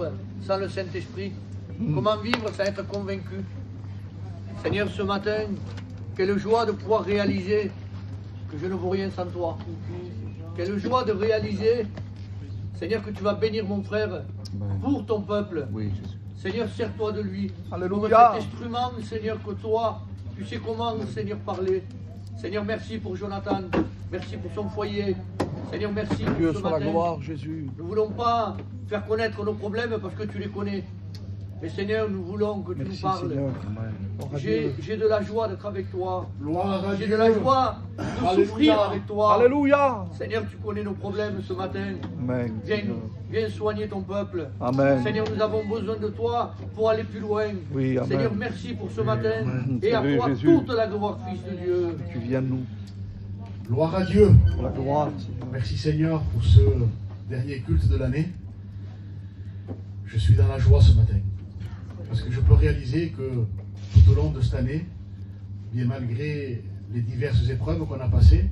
vivre sans le Saint-Esprit? Comment vivre sans être convaincu? Seigneur, ce matin, quelle joie de pouvoir réaliser que je ne vaux rien sans toi. Quelle joie de réaliser, Seigneur, que tu vas bénir mon frère pour ton peuple. Oui, Jésus. Seigneur, sers-toi de lui. Alléluia. Comme cet instrument, Seigneur, que toi, tu sais comment, Seigneur, parler. Seigneur, merci pour Jonathan. Merci pour son foyer. Seigneur, merci pour Dieu ce soit la matin. gloire, Jésus. Nous ne voulons pas faire connaître nos problèmes parce que tu les connais. Mais Seigneur, nous voulons que tu Merci, nous parles. Seigneur. Gloire à Dieu. J'ai de la joie d'être avec toi. Gloire à J'ai Dieu. de la joie de Alléluia. souffrir avec toi. Alléluia. Seigneur, tu connais nos problèmes ce matin. Amen. Viens soigner ton peuple. Amen. Seigneur, nous avons besoin de toi pour aller plus loin. Oui, amen. Seigneur, merci pour ce matin. Amen. Et à C'est vrai, toi Jésus. toute la gloire, Fils de Dieu. Tu viens de nous. Gloire à Dieu. Pour la gloire, Seigneur. Merci Seigneur pour ce dernier culte de l'année. Je suis dans la joie ce matin. Parce que je peux réaliser que tout au long de cette année, bien malgré les diverses épreuves qu'on a passées,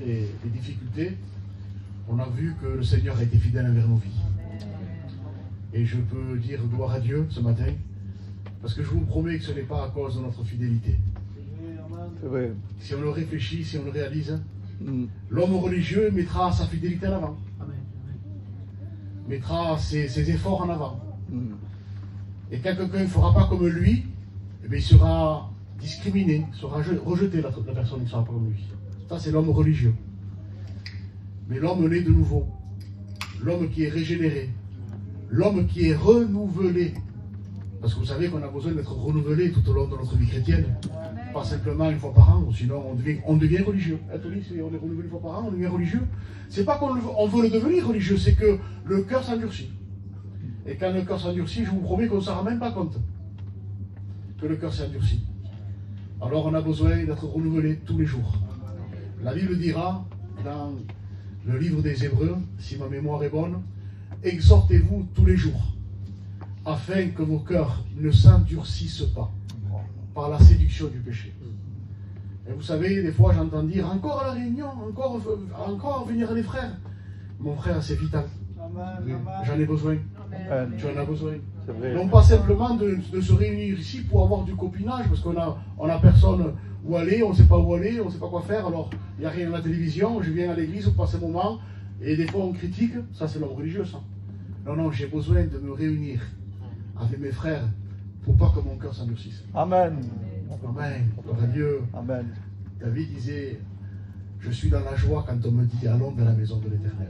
les difficultés, on a vu que le Seigneur a été fidèle envers nos vies. Et je peux dire gloire à Dieu ce matin, parce que je vous promets que ce n'est pas à cause de notre fidélité. C'est vrai. Si on le réfléchit, si on le réalise, l'homme religieux mettra sa fidélité en avant. Mettra ses efforts en avant. Et quand quelqu'un ne fera pas comme lui, eh bien, il sera discriminé, sera rejeté, la personne qui ne sera pas comme lui. Ça, c'est l'homme religieux. Mais l'homme né de nouveau, l'homme qui est régénéré, l'homme qui est renouvelé. Parce que vous savez qu'on a besoin d'être renouvelé tout au long de notre vie chrétienne. Pas simplement une fois par an, sinon on devient religieux. Anthony, si on est renouvelé une fois par an, on devient religieux. C'est pas qu'on veut le devenir religieux, c'est que le cœur s'endurcit. Et quand le cœur s'endurcit, je vous promets qu'on ne s'en rend même pas compte que le cœur s'endurcit. Alors on a besoin d'être renouvelé tous les jours. La Bible dira dans le livre des Hébreux, si ma mémoire est bonne, exhortez-vous tous les jours, afin que vos cœurs ne s'endurcissent pas par la séduction du péché. Et vous savez, des fois j'entends dire, encore à la réunion, encore venir les frères. Mon frère, c'est vital. J'en ai besoin. Amen. Tu en as besoin. C'est vrai. Non pas simplement de se réunir ici pour avoir du copinage, parce qu'on a personne où aller, on ne sait pas où aller, on ne sait pas quoi faire, alors il n'y a rien à la télévision, je viens à l'église pour passer un moment, et des fois on critique, ça c'est l'homme religieux ça. Non, j'ai besoin de me réunir avec mes frères pour pas que mon cœur s'endurcisse. Amen. Amen. Gloire à Dieu. Amen. David disait, je suis dans la joie quand on me dit allons dans la maison de l'Éternel.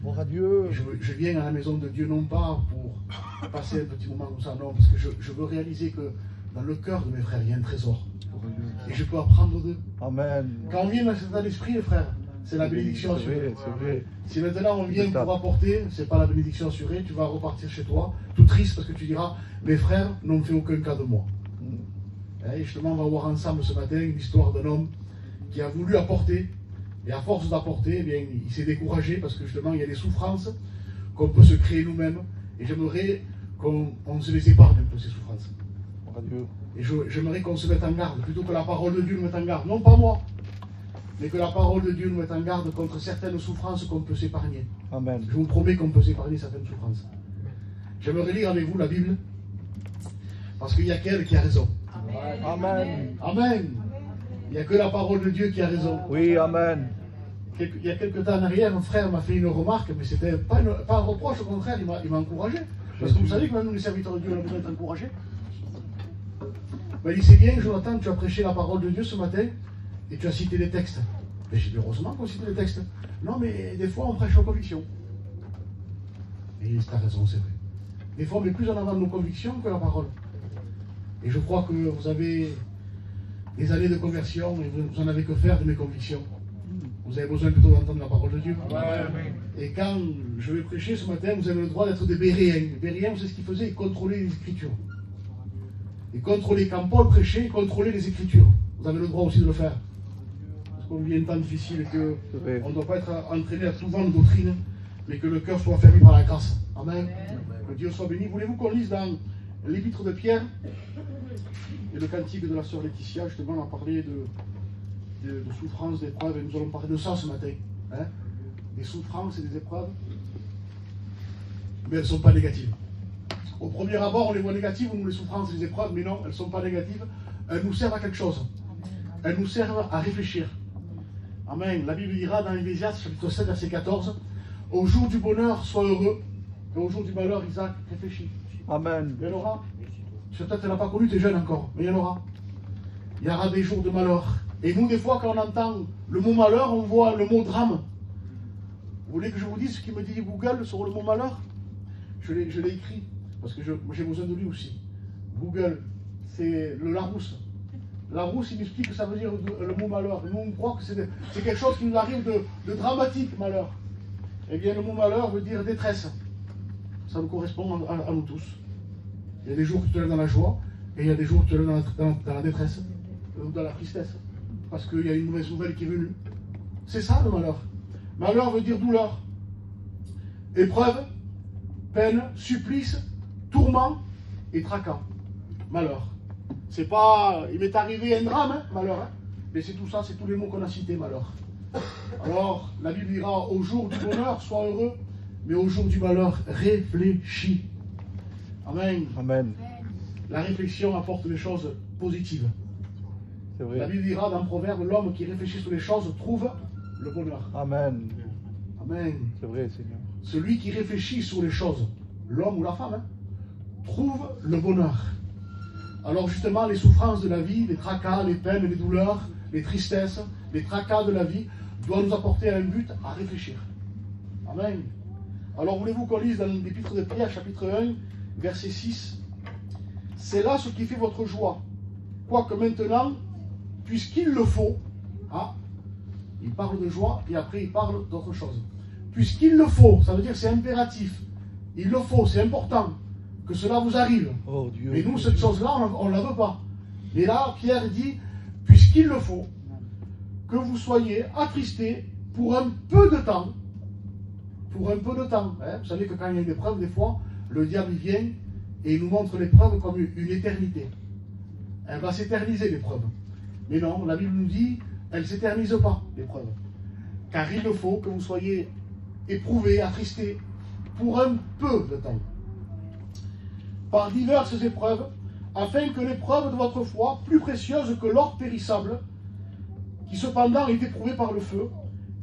Gloire à Dieu. Je viens à la maison de Dieu non pas pour passer un petit moment comme ça, non, parce que je veux réaliser que dans le cœur de mes frères, il y a un trésor. Et je peux apprendre d'eux. Amen. Quand on vient dans cet état d'esprit, les frères, c'est la bénédiction C'est assurée. vrai, c'est vrai. Si maintenant on vient pour apporter, c'est pas la bénédiction assurée, tu vas repartir chez toi, tout triste parce que tu diras, mes frères n'ont fait aucun cas de moi. Et justement, on va voir ensemble ce matin l'histoire d'un homme qui a voulu apporter, et à force d'apporter, eh bien, il s'est découragé parce que justement, il y a des souffrances qu'on peut se créer nous-mêmes, et j'aimerais qu'on se les épargne un peu, ces souffrances. Gloire à Dieu. Et j'aimerais qu'on se mette en garde, plutôt que la parole de Dieu nous mette en garde. Non pas moi, mais que la parole de Dieu nous mette en garde contre certaines souffrances qu'on peut s'épargner. Amen. Je vous promets qu'on peut s'épargner certaines souffrances. J'aimerais lire avec vous la Bible, parce qu'il n'y a qu'elle qui a raison. Amen. Amen. Il n'y a que la parole de Dieu qui a raison. Oui, amen. Il y a quelques temps en arrière, un frère m'a fait une remarque, mais c'était pas un reproche, au contraire, il m'a encouragé. Parce que vous savez que même nous, les serviteurs de Dieu, on a besoin d'être encouragés. Il m'a dit, c'est bien, Jonathan, tu as prêché la parole de Dieu ce matin, et tu as cité des textes. Mais j'ai dit, heureusement qu'on cite des textes. Non, mais des fois, on prêche nos convictions. Et il a raison, c'est vrai. Des fois, on met plus en avant nos convictions que la parole. Et je crois que vous avez des années de conversion, et vous n'en avez que faire de mes convictions. Vous avez besoin plutôt d'entendre la parole de Dieu. Et quand je vais prêcher ce matin, vous avez le droit d'être des Béréens. Les Béréens, c'est ce qu'ils faisaient, ils contrôlaient les Écritures. Ils contrôlaient, quand Paul prêchait, ils contrôlaient les Écritures. Vous avez le droit aussi de le faire. Parce qu'on vit un temps difficile et qu'on ne doit pas être entraîné à tout vent de doctrine, mais que le cœur soit fermé par la grâce. Amen. Que Dieu soit béni. Voulez-vous qu'on lise dans l'Épître de Pierre et le cantique de la sœur Laetitia, justement, on a parlé de souffrance, d'épreuves, et nous allons parler de ça ce matin. Hein? Des souffrances et des épreuves. Mais elles ne sont pas négatives. Au premier abord, on les voit négatives, nous, les souffrances, les épreuves, mais non, elles ne sont pas négatives. Elles nous servent à quelque chose. Elles nous servent à réfléchir. Amen. La Bible dira dans Éphésiens, chapitre 7, verset 14, « Au jour du bonheur, sois heureux, et au jour du malheur, Isaac, réfléchis. » Amen. Il y en aura. Peut-être tu n'as pas connu, tu es jeune encore, mais il y en aura. Il y aura des jours de malheur. Et nous, des fois, quand on entend le mot malheur, on voit le mot drame. Vous voulez que je vous dise ce qu'il me dit Google sur le mot malheur? Je l'ai écrit, parce que j'ai besoin de lui aussi. Google, c'est le Larousse. Larousse, il m'explique que ça veut dire le mot malheur. Nous, on croit que c'est quelque chose qui nous arrive de dramatique, malheur. Eh bien, le mot malheur veut dire détresse. Ça nous correspond à nous tous. Il y a des jours où tu te lèves dans la joie, et il y a des jours où tu te lèves dans la détresse, ou dans la tristesse, parce qu'il y a une mauvaise nouvelle qui est venue. C'est ça le malheur. Malheur veut dire douleur, épreuve, peine, supplice, tourment et tracas. Malheur. C'est pas, il m'est arrivé un drame, hein, malheur, hein, mais c'est tout ça, c'est tous les mots qu'on a cités, malheur. Alors, la Bible dira, au jour du bonheur, sois heureux, mais au jour du malheur, réfléchis. Amen. Amen. La réflexion apporte des choses positives. C'est vrai. La Bible dira dans Proverbe, l'homme qui réfléchit sur les choses trouve le bonheur. Amen. Amen. C'est vrai, Seigneur. Celui qui réfléchit sur les choses, l'homme ou la femme, hein, trouve le bonheur. Alors justement, les souffrances de la vie, les tracas, les peines, les douleurs, les tristesses, les tracas de la vie, doivent nous apporter à un but, à réfléchir. Amen. Alors voulez-vous qu'on lise dans l'Épître de Pierre, chapitre 1, verset 6. C'est là ce qui fait votre joie. Quoique maintenant, puisqu'il le faut, ah, il parle de joie et après il parle d'autre chose. Puisqu'il le faut, ça veut dire c'est impératif. Il le faut, c'est important que cela vous arrive. Oh Dieu. Mais nous, cette chose-là, on ne la veut pas. Et là, Pierre dit, puisqu'il le faut, que vous soyez attristés pour un peu de temps. Pour un peu de temps. Hein. Vous savez que quand il y a une épreuve, des fois, le diable vient et il nous montre l'épreuve comme une éternité. Elle va s'éterniser, l'épreuve. Mais non, la Bible nous dit, elle ne s'éternise pas, l'épreuve. Car il le faut que vous soyez éprouvés, attristés, pour un peu de temps. Par diverses épreuves, afin que l'épreuve de votre foi, plus précieuse que l'or périssable, qui cependant est éprouvé par le feu,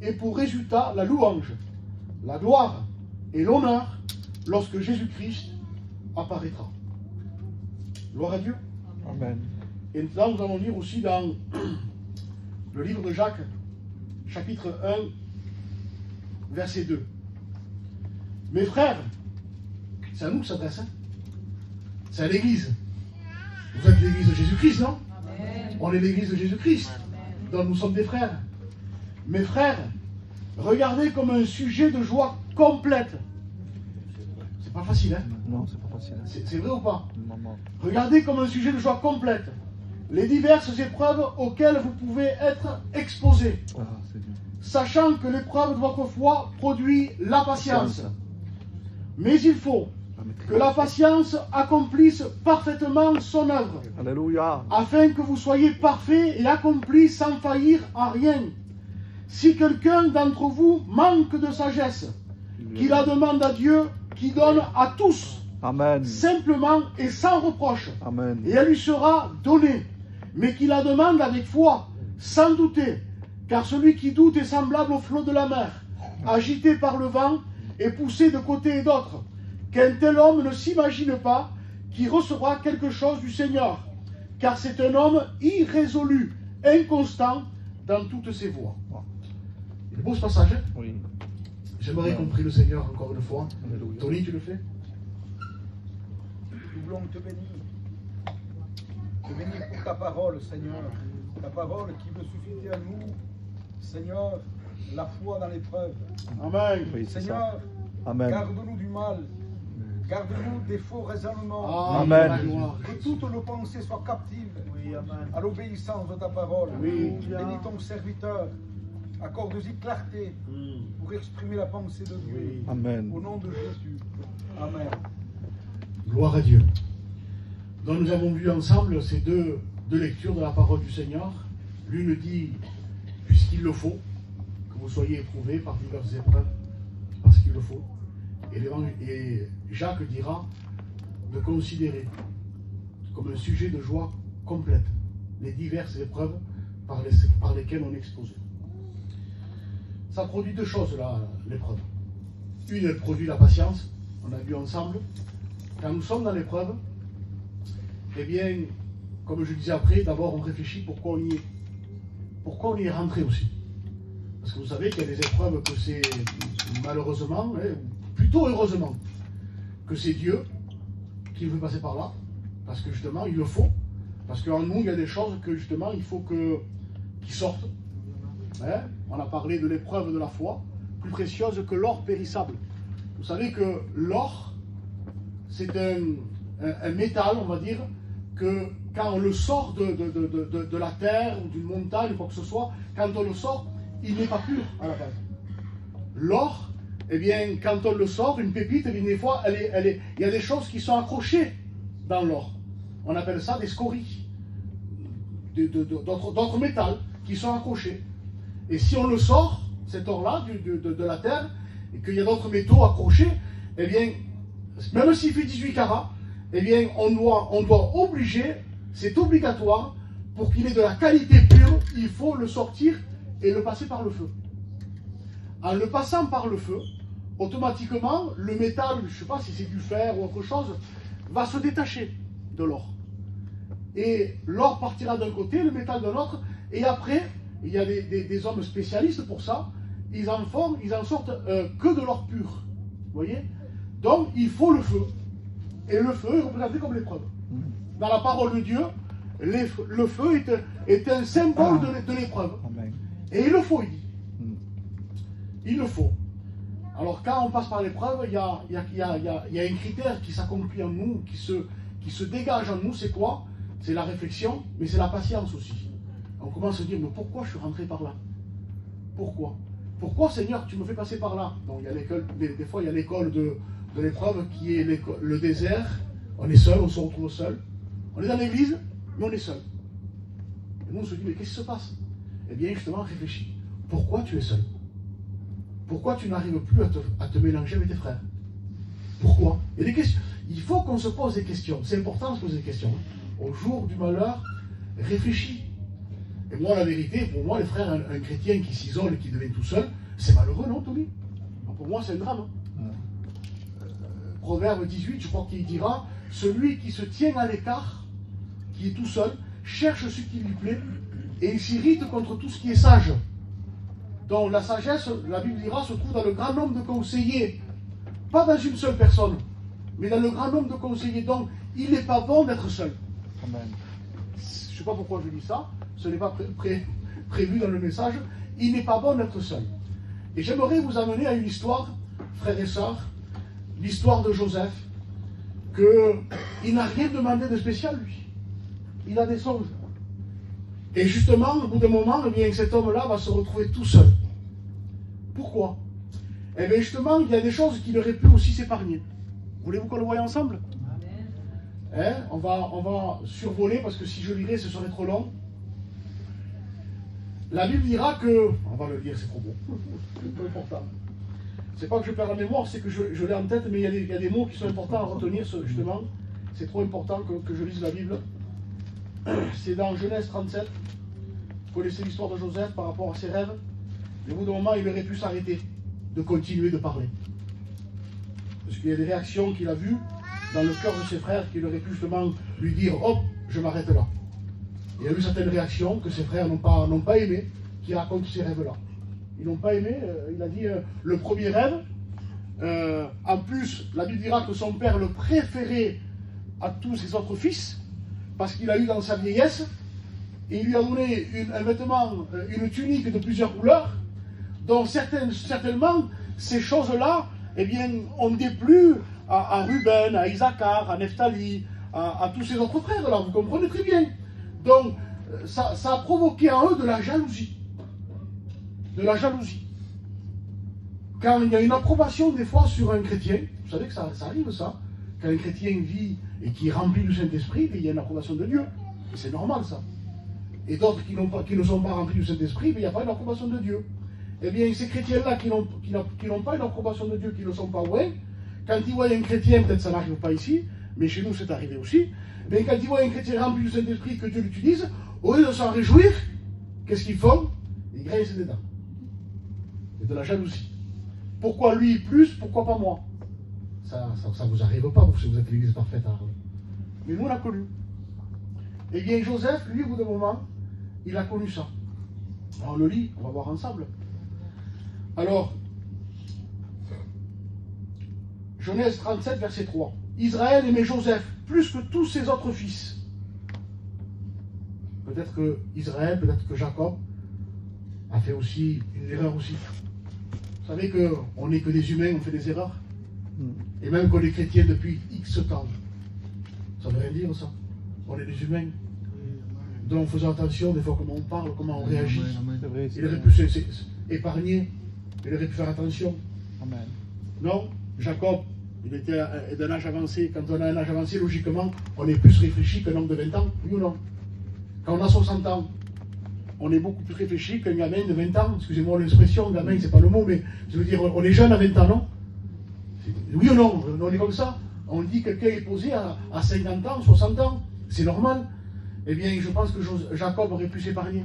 ait pour résultat la louange, la gloire et l'honneur lorsque Jésus-Christ apparaîtra. Gloire à Dieu. Amen. Et maintenant, nous allons lire aussi dans le livre de Jacques, chapitre 1, verset 2. Mes frères, c'est à nous que ça s'adresse, hein? C'est à l'Église. Vous êtes l'Église de Jésus-Christ, non? Amen. On est l'Église de Jésus-Christ, dont nous sommes des frères. Mes frères, regardez comme un sujet de joie complète. C'est pas facile, hein? Non, c'est pas facile. C'est vrai ou pas? Maman. Regardez comme un sujet de joie complète les diverses épreuves auxquelles vous pouvez être exposés, Ah, Seigneur. sachant que l'épreuve de votre foi produit la patience. Mais il faut que la patience accomplisse parfaitement son œuvre, Alléluia. afin que vous soyez parfaits et accomplis sans faillir en rien. Si quelqu'un d'entre vous manque de sagesse, qu'il la demande à Dieu, qui donne à tous, Amen. simplement et sans reproche, Amen. et elle lui sera donnée, mais qu'il la demande avec foi, sans douter, car celui qui doute est semblable au flot de la mer, agité par le vent et poussé de côté et d'autre. Qu'un tel homme ne s'imagine pas qu'il recevra quelque chose du Seigneur, car c'est un homme irrésolu, inconstant dans toutes ses voies. Il est beau ce passage, hein? Oui. J'aimerais qu'on prie le Seigneur encore une fois. Alléluia. Tony, tu le fais? Nous voulons te bénir. Te bénir pour ta parole, Seigneur. Ta parole qui veut susciter à nous, Seigneur, la foi dans l'épreuve. Amen. Oui, c'est ça. Seigneur, Amen. garde-nous du mal. Garde-nous des faux raisonnements. Amen. La gloire. Que toutes nos pensées soient captives à l'obéissance de ta parole. Oui. Bénis ton serviteur. Accorde-y clarté pour exprimer la pensée de Dieu. Oui. Amen. Au nom de Jésus. Amen. Gloire à Dieu. Donc nous avons vu ensemble ces deux lectures de la parole du Seigneur. L'une dit, puisqu'il le faut, que vous soyez éprouvés par diverses épreuves, parce qu'il le faut. Et Jacques dira, de considérer comme un sujet de joie complète les diverses épreuves par lesquelles on est exposé. Ça produit deux choses, là, l'épreuve. Une, elle produit la patience, on a vu ensemble. Quand nous sommes dans l'épreuve, eh bien, comme je disais après, d'abord on réfléchit pourquoi on y est. Pourquoi on y est rentré aussi. Parce que vous savez qu'il y a des épreuves que c'est malheureusement, plutôt heureusement, que c'est Dieu qui nous fait passer par là, parce que justement il le faut, parce qu'en nous il y a des choses que justement il faut qu'ils sortent. On a parlé de l'épreuve de la foi, plus précieuse que l'or périssable. Vous savez que l'or, c'est un métal, on va dire, que quand on le sort de la terre ou d'une montagne ou quoi que ce soit, quand on le sort, il n'est pas pur à la base. L'or, eh bien, quand on le sort, une pépite, eh bien, des fois, il y a des choses qui sont accrochées dans l'or. On appelle ça des scories, d'autres métals qui sont accrochés. Et si on le sort, cet or-là, de la terre, et qu'il y a d'autres métaux accrochés, eh bien, même s'il fait 18 carats, eh bien, on doit obliger, c'est obligatoire, pour qu'il ait de la qualité pure, il faut le sortir et le passer par le feu. En le passant par le feu, automatiquement, le métal, je ne sais pas si c'est du fer ou autre chose, va se détacher de l'or. Et l'or partira d'un côté, le métal de l'autre, et après, il y a des hommes spécialistes pour ça, ils en sortent que de l'or pur. Vous voyez? Donc, il faut le feu. Et le feu est représenté comme l'épreuve. Dans la parole de Dieu, le feu est un symbole de l'épreuve. Et il le faut, il dit. Il le faut. Alors quand on passe par l'épreuve, il y a un critère qui s'accomplit en nous, qui se dégage en nous, c'est quoi? C'est la réflexion, mais c'est la patience aussi. On commence à se dire, mais pourquoi je suis rentré par là? Pourquoi? Pourquoi, Seigneur, tu me fais passer par là? Donc, il y a l'école, des fois, il y a l'école de l'épreuve qui est le désert. On est seul, on se retrouve seul. On est dans l'église, mais on est seul. Et nous, on se dit, mais qu'est-ce qui se passe? Eh bien, justement, réfléchis. Pourquoi tu es seul? Pourquoi tu n'arrives plus à te mélanger avec tes frères? Pourquoi? Il y a des questions. Il faut qu'on se pose des questions. C'est important de se poser des questions. Au jour du malheur, réfléchis. Et moi, la vérité, pour moi, les frères, un chrétien qui s'isole et qui devient tout seul, c'est malheureux, non, Tony? Pour moi, c'est un drame. Proverbe 18, je crois qu'il dira, celui qui se tient à l'écart, qui est tout seul, cherche ce qui lui plaît, et il s'irrite contre tout ce qui est sage. Donc la sagesse, la Bible dira, se trouve dans le grand nombre de conseillers. Pas dans une seule personne, mais dans le grand nombre de conseillers. Donc, il n'est pas bon d'être seul. Amen. Je ne sais pas pourquoi je dis ça. Ce n'est pas prévu dans le message. Il n'est pas bon d'être seul. Et j'aimerais vous amener à une histoire, frères et sœurs, l'histoire de Joseph, qu'il n'a rien demandé de spécial, lui. Il a des songes. Et justement, au bout d'un moment, eh bien, cet homme-là va se retrouver tout seul. Pourquoi? Eh bien, justement, il y a des choses qu'il aurait pu aussi s'épargner. Voulez-vous qu'on le voie ensemble? On va survoler, parce que si je lirais, ce serait trop long. La Bible dira que... On va le lire, c'est trop beau. C'est trop important. C'est pas que je perds la mémoire, c'est que je l'ai en tête, mais il y a des mots qui sont importants à retenir, justement. C'est trop important que je lise la Bible. C'est dans Genèse 37. Vous connaissez l'histoire de Joseph par rapport à ses rêves. Mais au bout d'un moment, il aurait pu s'arrêter de continuer de parler. Parce qu'il y a des réactions qu'il a vues dans le cœur de ses frères qu'il aurait pu justement lui dire « Hop, je m'arrête là ». Il y a eu certaines réactions que ses frères n'ont pas aimées, qui racontent ces rêves-là. Ils n'ont pas aimé, il a dit le premier rêve. En plus, la Bible dira que son père le préférait à tous ses autres fils, parce qu'il a eu dans sa vieillesse, et il lui a donné un vêtement, une tunique de plusieurs couleurs, dont certainement, ces choses-là, eh bien, ont déplu à Ruben, à Isaacar, à Nephtali, à tous ses autres frères, là, vous comprenez très bien. Donc, ça a provoqué en eux de la jalousie. De la jalousie. Quand il y a une approbation des fois sur un chrétien, vous savez que ça arrive ça, quand un chrétien vit et qui est rempli du Saint-Esprit, il y a une approbation de Dieu. C'est normal ça. Et d'autres qui ne sont pas remplis du Saint-Esprit, il n'y a pas une approbation de Dieu. Eh bien, ces chrétiens-là qui n'ont pas une approbation de Dieu, qui ne sont pas ouais, quand ils voient un chrétien, peut-être ça n'arrive pas ici, mais chez nous c'est arrivé aussi, mais quand ils voient un chrétien rempli du Saint-Esprit que Dieu l'utilise, au lieu de s'en réjouir, qu'est-ce qu'ils font? Ils grincent des dents. Et de la jalousie. Pourquoi lui plus, pourquoi pas moi? Ça vous arrive pas, si vous êtes l'église parfaite à Arles. Mais nous on l'a connu. Eh bien Joseph, lui, au bout d'un moment, il a connu ça. Alors, on le lit, on va voir ensemble. Alors, Genèse 37, verset 3. Israël aimait Joseph plus que tous ses autres fils. Peut-être que Israël, peut-être que Jacob a fait aussi une erreur aussi. Vous savez qu'on n'est que des humains, on fait des erreurs. Et même qu'on est chrétien depuis X temps. Ça veut rien dire ça. On est des humains. Donc faisons attention des fois comment on parle, comment on réagit. Il aurait pu s'épargner, il aurait pu faire attention. Amen. Non, Jacob, il était d'un âge avancé. Quand on a un âge avancé, logiquement, on est plus réfléchi qu'un homme de 20 ans, oui ou non? Quand on a 60 ans, on est beaucoup plus réfléchi qu'un gamin de 20 ans. Excusez-moi l'expression, gamin, c'est pas le mot, mais je veux dire, on est jeune à 20 ans, non? Oui ou non? On est comme ça. On dit que quelqu'un est posé à 50 ans, 60 ans. C'est normal. Eh bien, je pense que Jacob aurait pu s'épargner.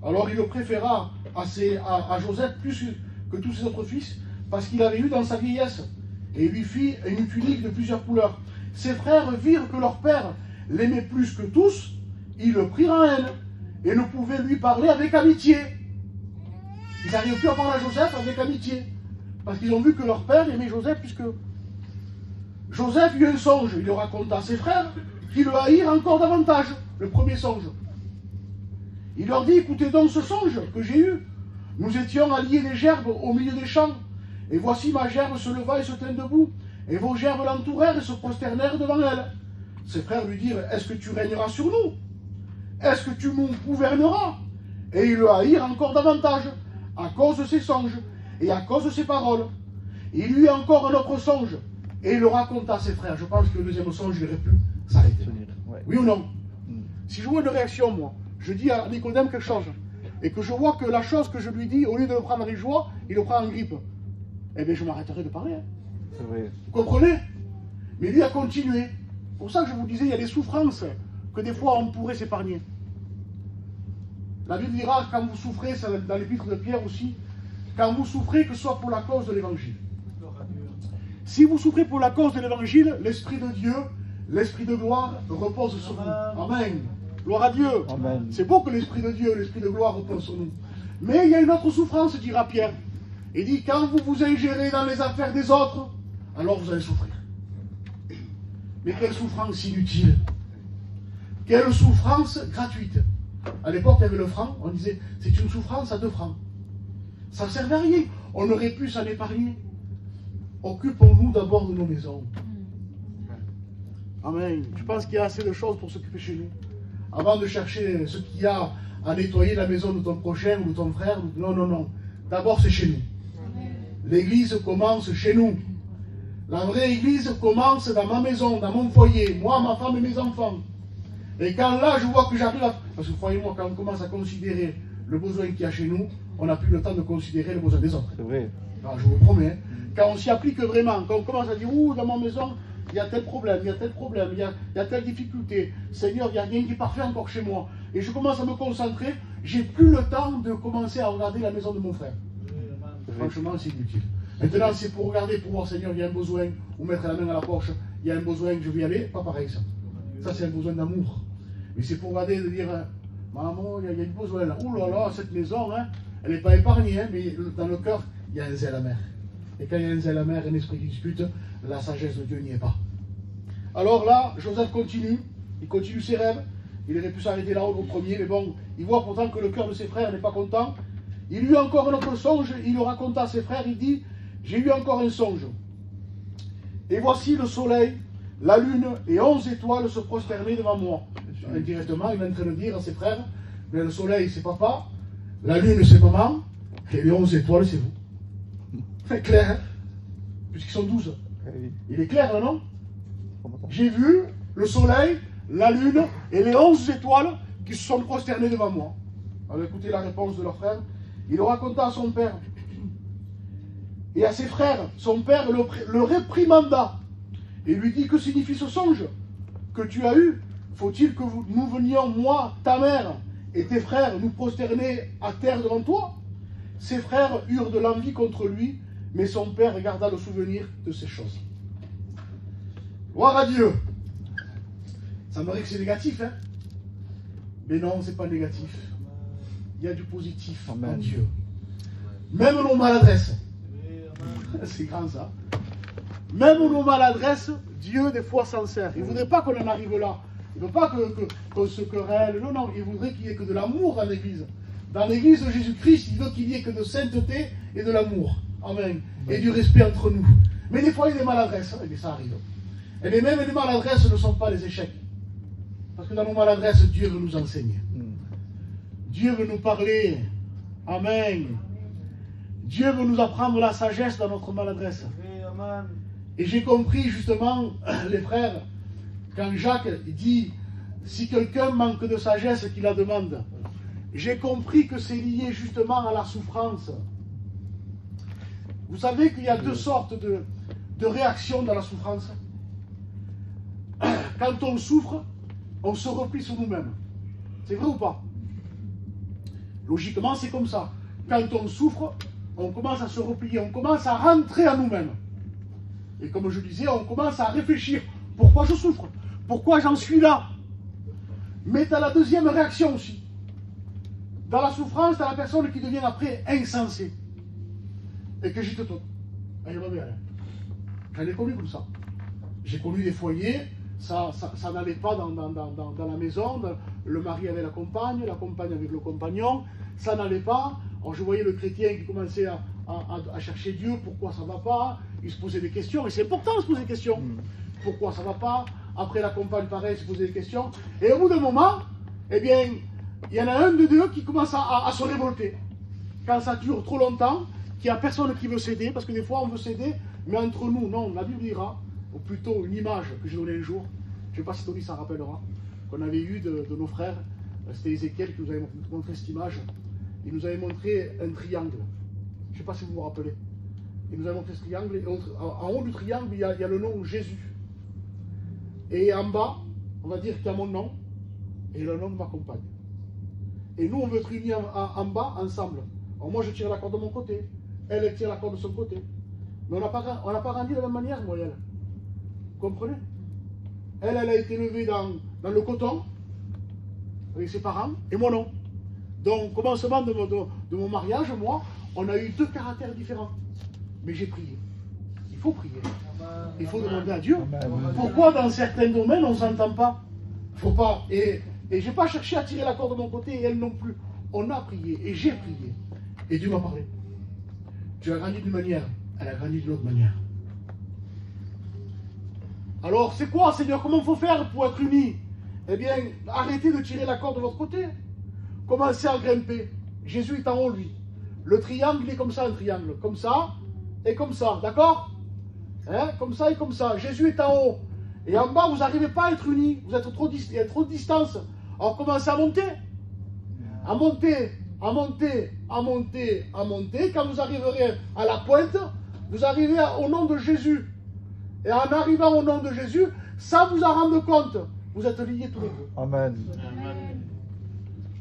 Alors, il le préféra à Joseph plus que tous ses autres fils, parce qu'il avait eu dans sa vieillesse. Et il lui fit une tunique de plusieurs couleurs. Ses frères virent que leur père l'aimait plus que tous. Ils le prirent en haine et ne pouvaient lui parler avec amitié. Ils n'arrivaient plus à parler à Joseph avec amitié. Parce qu'ils ont vu que leur père aimait Joseph plus qu'eux. Joseph eut un songe. Il le raconta à ses frères, qui le haïrent encore davantage. Le premier songe. Il leur dit, écoutez donc ce songe que j'ai eu. Nous étions à lier des gerbes au milieu des champs. Et voici ma gerbe se leva et se tint debout. Et vos gerbes l'entourèrent et se prosternèrent devant elle. Ses frères lui dirent, est-ce que tu régneras sur nous? Est-ce que tu nous gouverneras? Et ils le haïrent encore davantage, à cause de ses songes et à cause de ses paroles. Il eut encore un autre songe, et il le raconta à ses frères. Je pense que le deuxième songe, il aurait pu s'arrêter. Ouais. Oui ou non? Si je vois une réaction, moi, je dis à Nicodème quelque chose, et que je vois que la chose que je lui dis, au lieu de le prendre avec joie, il le prend en grippe, eh bien je m'arrêterai de parler. Hein. C'est vrai. Vous comprenez? Mais lui a continué. C'est pour ça que je vous disais, il y a des souffrances que des fois on pourrait s'épargner. La Bible dira, quand vous souffrez, c'est dans l'épître de Pierre aussi, quand vous souffrez, que ce soit pour la cause de l'évangile. Si vous souffrez pour la cause de l'évangile, l'Esprit de Dieu, l'Esprit de gloire repose sur vous. Amen. Gloire à Dieu. Amen. C'est beau que l'Esprit de Dieu, l'Esprit de gloire repose sur nous. Mais il y a une autre souffrance, dira Pierre. Il dit, quand vous vous ingérez dans les affaires des autres, alors vous allez souffrir. Mais quelle souffrance inutile. Quelle souffrance gratuite. À l'époque, il y avait le franc, on disait, c'est une souffrance à 2 francs. Ça ne servait à rien. On aurait pu s'en épargner. Occupons-nous d'abord de nos maisons. Amen. Je pense qu'il y a assez de choses pour s'occuper chez nous. Avant de chercher ce qu'il y a à nettoyer la maison de ton prochain ou de ton frère. Non, non, non. D'abord, c'est chez nous. L'église commence chez nous. La vraie église commence dans ma maison, dans mon foyer. Moi, ma femme et mes enfants. Et quand là, je vois que j'arrive à... Parce que croyez-moi, quand on commence à considérer le besoin qu'il y a chez nous, on n'a plus le temps de considérer le besoin des autres. C'est vrai. Alors, je vous promets, hein, quand on s'y applique vraiment, quand on commence à dire, ouh, dans ma maison, il y a tel problème, il y a tel problème, il y a telle difficulté. Seigneur, il n'y a rien qui est parfait encore chez moi. Et je commence à me concentrer, j'ai plus le temps de commencer à regarder la maison de mon frère. Franchement, c'est inutile. Maintenant, c'est pour regarder, pour voir, Seigneur, il y a un besoin, ou mettre la main à la poche, il y a un besoin, je vais y aller, pas pareil ça. Ça, c'est un besoin d'amour. Mais c'est pour regarder, de dire, maman, il y a du besoin là. Ouh là là, cette maison, hein, elle n'est pas épargnée, hein, mais dans le cœur, il y a un zèle amer. Et quand il y a un zèle amer, un esprit qui dispute, la sagesse de Dieu n'y est pas. Alors là, Joseph continue, il continue ses rêves. Il aurait pu s'arrêter là-haut au premier, mais bon, il voit pourtant que le cœur de ses frères n'est pas content. Il eut encore un autre songe, il le raconta à ses frères, il dit, j'ai eu encore un songe. Et voici le soleil, la lune et 11 étoiles se prosternaient devant moi. Indirectement, il est en train de dire à ses frères, mais le soleil c'est papa, la lune c'est maman, et les 11 étoiles c'est vous. C'est clair, hein, puisqu'ils sont 12. Oui. Il est clair là, non? J'ai vu le soleil, la lune et les 11 étoiles qui se sont prosternées devant moi. Alors écoutez la réponse de leur frère. Il le raconta à son père et à ses frères. Son père le réprimanda Et il lui dit, que signifie ce songe que tu as eu? Faut-il que nous venions, moi, ta mère et tes frères, nous prosterner à terre devant toi? Ses frères eurent de l'envie contre lui, mais son père garda le souvenir de ces choses. Gloire à Dieu. Ça me paraît que c'est négatif, hein? Mais non, c'est pas négatif. Il y a du positif en Dieu. Même nos maladresses. C'est grand ça. Même nos maladresses, Dieu des fois s'en sert. Il ne voudrait pas qu'on en arrive là. Il ne veut pas qu'on se querelle. Non, non, il voudrait qu'il y ait que de l'amour dans l'Église. Dans l'Église de Jésus-Christ, il veut qu'il y ait que de sainteté et de l'amour. Amen. Et du respect entre nous. Mais des fois, il y a des maladresses. Et ça arrive. Et même les maladresses ne sont pas les échecs. Parce que dans nos maladresses, Dieu veut nous enseigner. Dieu veut nous parler. Amen. Dieu veut nous apprendre la sagesse dans notre maladresse. Et j'ai compris justement, les frères, quand Jacques dit, si quelqu'un manque de sagesse, qu'il la demande. J'ai compris que c'est lié justement à la souffrance. Vous savez qu'il y a deux sortes de réactions dans la souffrance. Quand on souffre, on se replie sur nous-mêmes. C'est vrai ou pas? Logiquement, c'est comme ça. Quand on souffre, on commence à se replier, on commence à rentrer à nous-mêmes. Et comme je disais, on commence à réfléchir. Pourquoi je souffre? Pourquoi j'en suis là? Mais tu as la deuxième réaction aussi. Dans la souffrance, tu as la personne qui devient après insensée. Et que j'y te tourne. J'en ai connu comme ça. J'ai connu des foyers, ça n'allait pas dans la maison, le mari avec la compagne avec le compagnon, ça n'allait pas. Alors je voyais le chrétien qui commençait à chercher Dieu, pourquoi ça ne va pas, il se posait des questions, et c'est important de se poser des questions. Pourquoi ça ne va pas? Après la compagne, pareil, se posait des questions. Et au bout d'un moment, eh bien, il y en a un de deux qui commence à se révolter. Quand ça dure trop longtemps, qu'il n'y a personne qui veut céder, parce que des fois on veut céder, mais entre nous, non, la Bible dira, ou plutôt une image que j'ai donnée un jour, je ne sais pas si Tony s'en rappellera, qu'on avait eu de nos frères, c'était Ézéchiel qui nous avait montré cette image. Il nous avait montré un triangle. Je ne sais pas si vous vous rappelez. Il nous a montré ce triangle, et en haut du triangle, il y a le nom Jésus. Et en bas, on va dire qu'il y a mon nom, et le nom de ma compagne. Et nous, on veut être unis en bas, ensemble. Alors moi, je tire la corde de mon côté, elle tire la corde de son côté. Mais on n'a pas grandi de la même manière, moi et elle. Vous comprenez? Elle a été élevée dans le coton, avec ses parents, et moi non. Donc, au commencement de mon mariage, moi, on a eu deux caractères différents. Mais j'ai prié. Il faut prier. Il faut demander à Dieu. Pourquoi dans certains domaines, on ne s'entend pas? Faut pas. Et je n'ai pas cherché à tirer la corde de mon côté, et elle non plus. On a prié, et j'ai prié. Et Dieu m'a parlé. Tu as grandi d'une manière, elle a grandi d'une autre manière. Alors, c'est quoi, Seigneur? Comment il faut faire pour être unis? Eh bien, arrêtez de tirer la corde de votre côté. Commencez à grimper. Jésus est en haut, lui. Le triangle, il est comme ça, un triangle. Comme ça et comme ça. D'accord? Hein? Comme ça et comme ça. Jésus est en haut. Et en bas, vous n'arrivez pas à être unis. Vous êtes il y a trop de distance. Alors, commencez à monter. À monter, à monter, à monter, à monter. Quand vous arriverez à la pointe, vous arrivez au nom de Jésus. Et en arrivant au nom de Jésus, ça vous en rendre compte. Vous êtes liés tous les deux. Amen.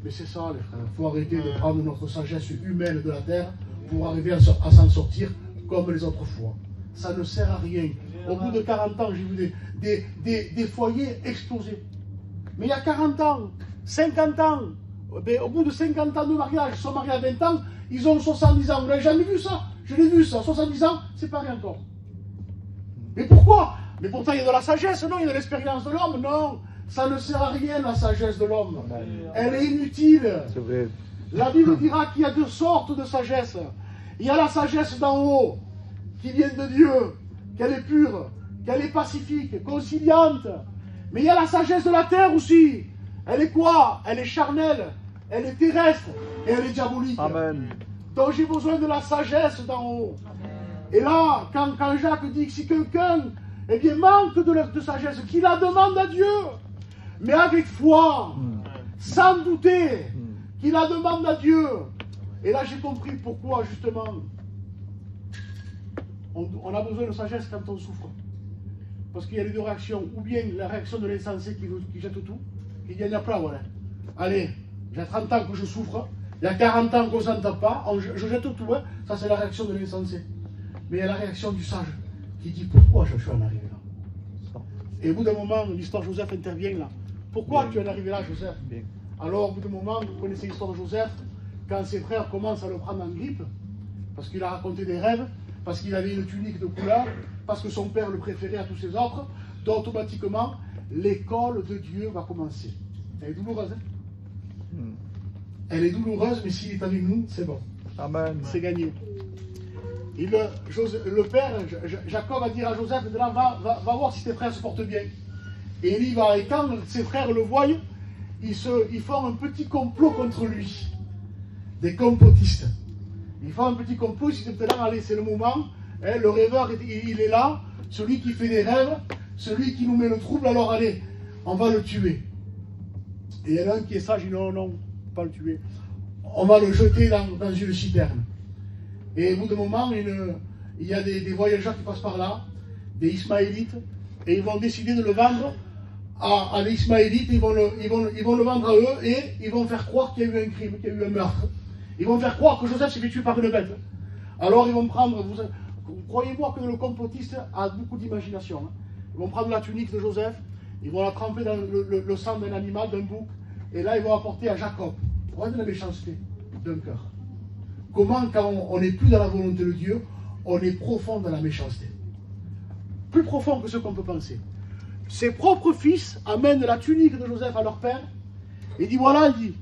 Mais c'est ça, les frères. Il faut arrêter de prendre notre sagesse humaine de la terre pour arriver à s'en sortir comme les autres fois. Ça ne sert à rien. Au bout de 40 ans, j'ai vu des foyers exploser. Mais il y a 40 ans, 50 ans, au bout de 50 ans de mariage, ils sont mariés à 20 ans, ils ont 70 ans. Vous n'avez jamais vu ça? Je l'ai vu ça. 70 ans, c'est pareil encore. Mais pourquoi? Mais pourtant, il y a de la sagesse, non? Il y a de l'expérience de l'homme, non? Ça ne sert à rien, la sagesse de l'homme. Elle est inutile. C'est vrai. La Bible dira qu'il y a deux sortes de sagesse. Il y a la sagesse d'en haut, qui vient de Dieu, qu'elle est pure, qu'elle est pacifique, conciliante. Mais il y a la sagesse de la terre aussi. Elle est quoi? Elle est charnelle, elle est terrestre, et elle est diabolique. Amen. Donc j'ai besoin de la sagesse d'en haut. Et là, quand Jacques dit que si quelqu'un manque de sagesse, qu'il la demande à Dieu, mais avec foi, sans douter, qu'il la demande à Dieu. Et là j'ai compris pourquoi justement on a besoin de sagesse quand on souffre. parce qu'il y a les deux réactions, ou bien la réaction de l'insensé qui jette tout, qui dit il n'y a pas, voilà. Allez, j'ai 30 ans que je souffre, il y a 40 ans qu'on ne s'entend pas, je jette tout, hein. Ça c'est la réaction de l'insensé. Mais il y a la réaction du sage, qui dit pourquoi je suis en arrivé là. Et au bout d'un moment, l'histoire de Joseph intervient là. Pourquoi tu es en arrivé là, Joseph? Alors au bout d'un moment, vous connaissez l'histoire de Joseph, quand ses frères commencent à le prendre en grippe, parce qu'il a raconté des rêves, parce qu'il avait une tunique de couleur, parce que son père le préférait à tous ses autres, donc automatiquement, l'école de Dieu va commencer. Elle est douloureuse, hein? Elle est douloureuse, mais s'il est avec nous, c'est bon. Amen. C'est gagné. Et le père, Jacob, va dire à Joseph, maintenant, va voir si tes frères se portent bien. Et il y va, et quand ses frères le voient, ils font un petit complot contre lui. Des complotistes. Ils font un petit complot, ils disent maintenant, allez, c'est le moment, hein, le rêveur, il est là, celui qui fait des rêves, celui qui nous met le trouble, alors allez, on va le tuer. Et il y en a un qui est sage, il dit non, non, pas le tuer. On va le jeter dans une citerne. Et au bout d'un moment, il y a des voyageurs qui passent par là, des Ismaélites, et ils vont décider de le vendre à les Ismaélites, ils vont le vendre à eux, et ils vont faire croire qu'il y a eu un crime, qu'il y a eu un meurtre. Ils vont faire croire que Joseph s'est fait tuer par une bête. Alors ils vont prendre, croyez-moi que le complotiste a beaucoup d'imagination. Hein. Ils vont prendre la tunique de Joseph, ils vont la tremper dans le sang d'un animal, d'un bouc, et là ils vont apporter à Jacob. Regardez la méchanceté d'un cœur. Comment, quand on n'est plus dans la volonté de Dieu, on est profond dans la méchanceté. Plus profond que ce qu'on peut penser. Ses propres fils amènent la tunique de Joseph à leur père, et dit voilà, il dit,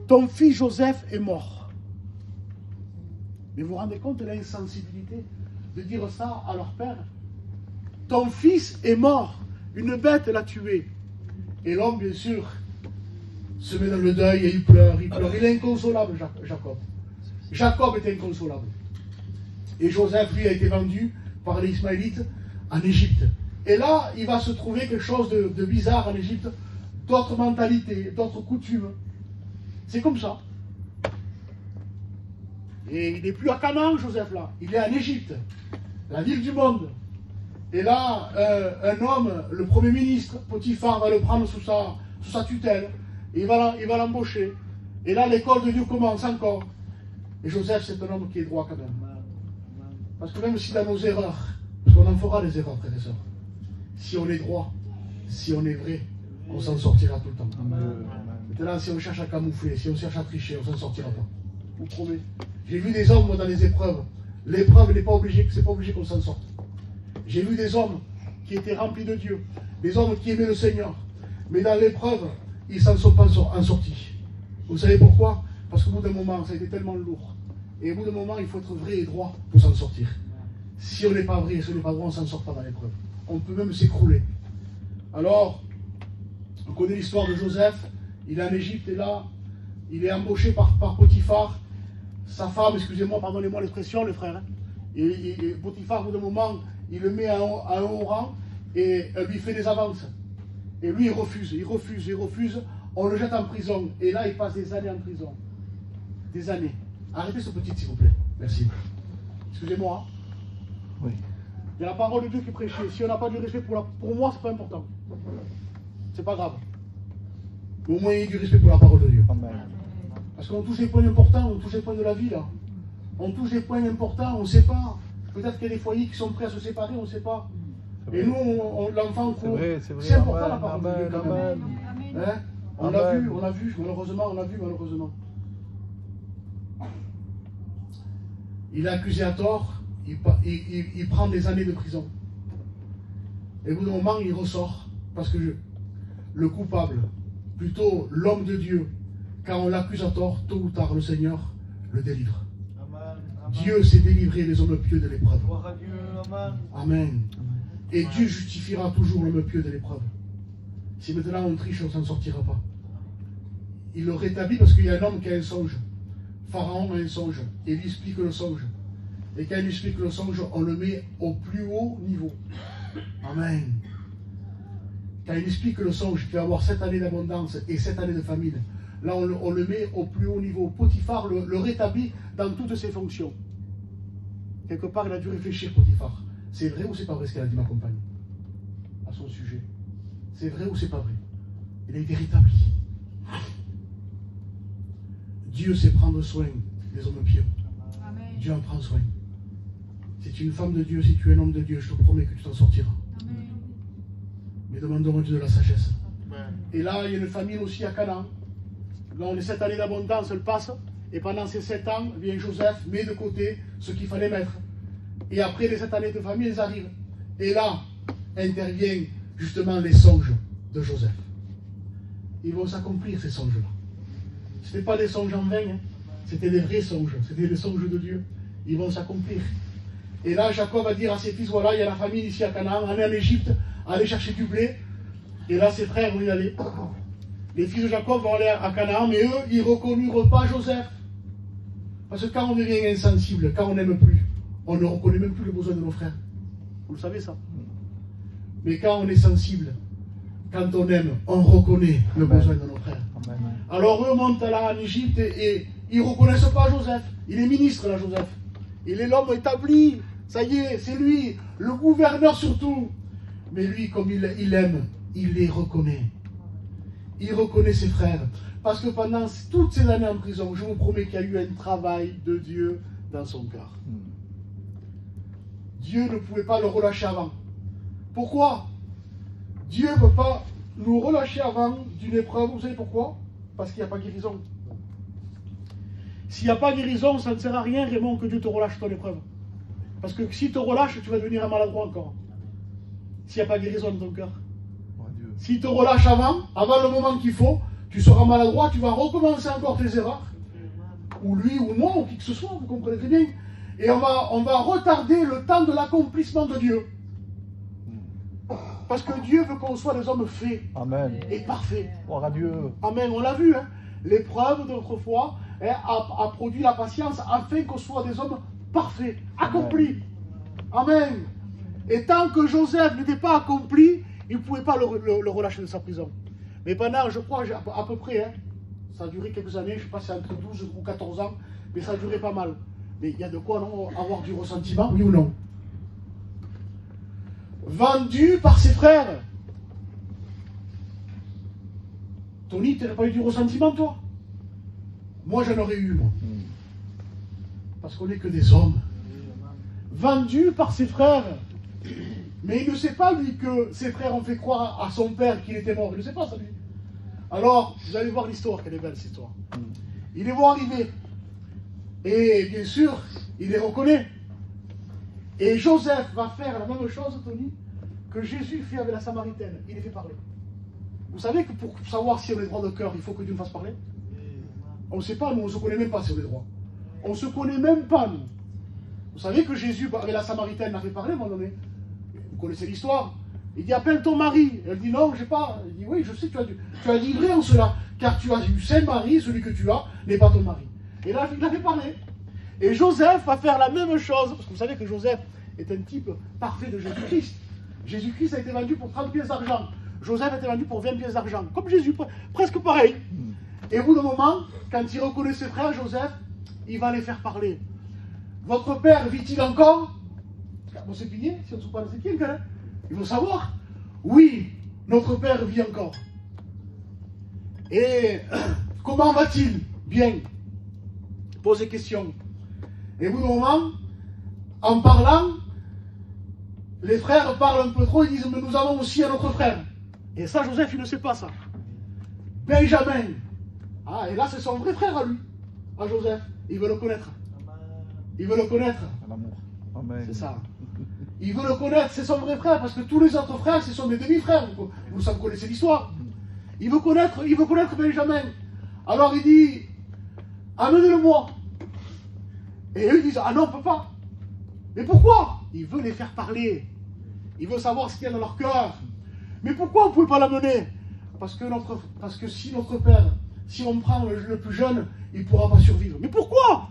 ton fils Joseph est mort. Mais vous vous rendez compte de l'insensibilité de dire ça à leur père? Ton fils est mort, une bête l'a tué. Et l'homme, bien sûr, se met dans le deuil et il pleure, il pleure. Il est inconsolable, Jacob. Jacob est inconsolable. Et Joseph, lui, a été vendu par les Ismaélites en Égypte. Et là, il va se trouver quelque chose de bizarre en Égypte, d'autres mentalités, d'autres coutumes. C'est comme ça. Et il n'est plus à Canaan, Joseph, là. Il est en Égypte, la ville du monde. Et là, un homme, le premier ministre, Potiphar, va le prendre sous sa tutelle. Et il va l'embaucher. Et là, l'école de Dieu commence encore. Et Joseph, c'est un homme qui est droit quand même. Parce que même si dans nos erreurs, parce qu'on en fera des erreurs, frères et sœurs, si on est droit, si on est vrai, on s'en sortira tout le temps. Maintenant, si on cherche à camoufler, si on cherche à tricher, on s'en sortira pas. Je vous promets. J'ai vu des hommes dans les épreuves. L'épreuve n'est pas obligée, c'est pas obligé qu'on s'en sorte. J'ai vu des hommes qui étaient remplis de Dieu, des hommes qui aimaient le Seigneur. Mais dans l'épreuve, ils ne s'en sont pas en sortis. Vous savez pourquoi? Parce qu'au bout d'un moment, ça a été tellement lourd. Et au bout d'un moment, il faut être vrai et droit pour s'en sortir. Si on n'est pas vrai et si on n'est pas droit, on ne s'en sort pas dans l'épreuve. On peut même s'écrouler. Alors, on connaît l'histoire de Joseph. Il est en Égypte et là, il est embauché par Potiphar. Sa femme, excusez-moi, pardonnez-moi l'expression, les frères. Et Potiphar, au bout d'un moment, il le met à un haut rang et lui fait des avances. Et lui, il refuse. On le jette en prison. Et là, il passe des années en prison. Des années. Arrêtez ce petit, s'il vous plaît. Merci. Excusez-moi. Oui. Il y a la parole de Dieu qui est prêchée. Si on n'a pas du respect pour moi, c'est pas important. C'est pas grave. Mais au moins, il y a du respect pour la parole de Dieu. Amen. Parce qu'on touche les points importants, on touche les points de la vie, là. On touche les points importants, on ne sait pas. Peut-être qu'il y a des foyers qui sont prêts à se séparer, on ne sait pas. Et nous, l'enfant court. C'est important, la parole de Dieu, quand même. Hein? On l'a vu, malheureusement. Il est accusé à tort, il prend des années de prison. Et au bout d'un moment, il ressort. Parce que le coupable, plutôt l'homme de Dieu, quand on l'accuse à tort, tôt ou tard, le Seigneur le délivre. Amen. Dieu s'est délivré des hommes pieux de l'épreuve. Amen. Et Dieu justifiera toujours l'homme pieux de l'épreuve. Si maintenant on triche, on ne s'en sortira pas. Il le rétablit parce qu'il y a un homme qui a un songe. Pharaon a un songe. Et il explique le songe. Et quand il explique le songe, on le met au plus haut niveau. Amen. Quand il explique le songe, qu'il va avoir 7 années d'abondance et 7 années de famine, là on le met au plus haut niveau. Potiphar le rétablit dans toutes ses fonctions. Quelque part, il a dû réfléchir, Potiphar. C'est vrai ou c'est pas vrai ce qu'elle a dit, ma compagne? son sujet. C'est vrai ou c'est pas vrai? Il a été rétabli. Dieu sait prendre soin des hommes pieux. Amen. Dieu en prend soin. Si tu es une femme de Dieu, si tu es un homme de Dieu, je te promets que tu t'en sortiras. Amen. Mais demandons à Dieu de la sagesse. Amen. Et là, il y a une famine aussi à Canaan. Dans les 7 années d'abondance, elle passe. Et pendant ces 7 ans, vient Joseph, met de côté ce qu'il fallait mettre. Et après les 7 années de famine, elles arrivent. Et là, interviennent justement les songes de Joseph. Ils vont s'accomplir, ces songes-là. Ce n'étaient pas des songes en vain, hein. C'était des vrais songes. C'était des songes de Dieu. Ils vont s'accomplir. Et là, Jacob va dire à ses fils, voilà, il y a la famine ici à Canaan, allez en Égypte, allez chercher du blé. Et là, ses frères vont y aller. Les fils de Jacob vont aller à Canaan, mais eux, ils ne reconnurent pas Joseph. Parce que quand on devient insensible, quand on n'aime plus, on ne reconnaît même plus le besoin de nos frères. Vous le savez ça? Mais quand on est sensible, quand on aime, on reconnaît le besoin de nos frères. Amen. Alors eux montent là en Égypte et ils ne reconnaissent pas Joseph. Il est ministre là, Joseph. Il est l'homme établi. Ça y est, c'est lui, le gouverneur surtout. Mais lui, comme il aime, il les reconnaît. Il reconnaît ses frères. Parce que pendant toutes ces années en prison, je vous promets qu'il y a eu un travail de Dieu dans son cœur. Dieu ne pouvait pas le relâcher avant. Pourquoi? Dieu ne peut pas nous relâcher avant d'une épreuve. Vous savez pourquoi? Parce qu'il n'y a pas guérison. S'il n'y a pas guérison, ça ne sert à rien, Raymond, que Dieu te relâche ton épreuve. Parce que s'il te relâche, tu vas devenir un maladroit encore. S'il n'y a pas guérison dans ton cœur. S'il te relâche avant le moment qu'il faut, tu seras maladroit, tu vas recommencer encore tes erreurs. Ou lui, ou moi, ou qui que ce soit, vous comprenez très bien. Et on va retarder le temps de l'accomplissement de Dieu. Parce que Dieu veut qu'on soit des hommes faits. Amen. Et parfaits. Gloire à Dieu. Amen, on l'a vu. Hein. L'épreuve de notre foi a produit la patience afin qu'on soit des hommes parfaits, accomplis. Amen. Et tant que Joseph n'était pas accompli, il ne pouvait pas le relâcher de sa prison. Mais pendant, je crois, à peu près, hein, ça a duré quelques années, je ne sais pas si c'est entre 12 ou 14 ans, mais ça a duré pas mal. Mais il y a de quoi non, avoir du ressentiment, oui ou non? Vendu par ses frères. Tony, tu n'as pas eu du ressentiment, toi? Moi, j'en aurais eu, moi. Parce qu'on n'est que des hommes. Vendu par ses frères. Mais il ne sait pas, lui, que ses frères ont fait croire à son père qu'il était mort. Il ne sait pas, ça, lui. Alors, vous allez voir l'histoire, qu'elle est belle, cette histoire. Ils les vont arriver. Et bien sûr, il les reconnaît. Et Joseph va faire la même chose, Tony, que Jésus fait avec la Samaritaine. Il les fait parler. Vous savez que pour savoir si on est droit de cœur, il faut que Dieu nous fasse parler? On ne sait pas, nous, on ne se connaît même pas si on est droit. On ne se connaît même pas, nous. Vous savez que Jésus, avec la Samaritaine, l'a fait parler à un moment donné. Vous connaissez l'histoire. Il dit, appelle ton mari. Elle dit, non, je n'ai pas. Il dit, oui, je sais, tu as dit vrai en cela. Car tu as eu Saint-Mari, celui que tu as, n'est pas ton mari. Et là, il a fait parler. Et Joseph va faire la même chose. Parce que vous savez que Joseph est un type parfait de Jésus-Christ. Jésus-Christ a été vendu pour 30 pièces d'argent. Joseph a été vendu pour 20 pièces d'argent. Comme Jésus, presque pareil. Et au bout d'un moment, quand il reconnaît ses frères, Joseph, il va les faire parler. Votre père vit-il encore? Bon, c'est fini, si on ne se parle, c'est qui, hein? Il faut savoir. Oui, notre père vit encore. Et comment va-t-il? Bien. Pose des questions. Et au bout d'un moment, en parlant, les frères parlent un peu trop, ils disent, mais nous avons aussi un autre frère. Et ça, Joseph, il ne sait pas ça. Benjamin. Ah, et là, c'est son vrai frère à lui, à Joseph. Il veut le connaître. Il veut le connaître. L'amour. Amen. C'est ça. Il veut le connaître, c'est son vrai frère, parce que tous les autres frères, ce sont des demi-frères. Vous connaissez l'histoire. Il veut connaître Benjamin. Alors il dit, amenez-le-moi. Et eux disent, ah non, on ne peut pas. Mais pourquoi? Il veut les faire parler. Il veut savoir ce qu'il y a dans leur cœur. Mais pourquoi on ne pouvait pas l'amener? Parce que si notre père, si on prend le plus jeune, il ne pourra pas survivre. Mais pourquoi?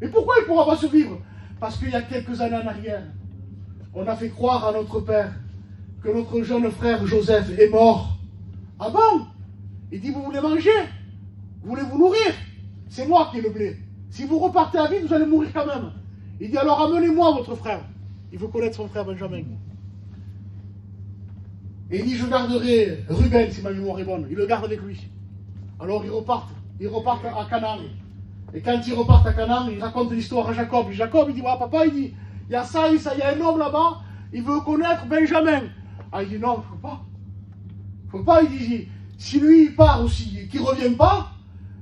Mais pourquoi il ne pourra pas survivre? Parce qu'il y a quelques années en arrière, on a fait croire à notre père que notre jeune frère Joseph est mort. Ah bon? Il dit, vous voulez manger? Vous voulez vous nourrir? C'est moi qui ai le blé. Si vous repartez à vie, vous allez mourir quand même. Il dit, alors amenez-moi votre frère. Il veut connaître son frère Benjamin. Et il dit, je garderai Ruben, si ma mémoire est bonne. Il le garde avec lui. Alors ils repartent à Canaan. Et quand ils repartent à Canaan, ils racontent l'histoire à Jacob. Et Jacob, il dit, ouais, papa, il dit, il y a ça, il y a un homme là-bas, il veut connaître Benjamin. Ah, il dit, non, il ne faut pas. Il dit, si lui, il part aussi, qu'il ne revient pas,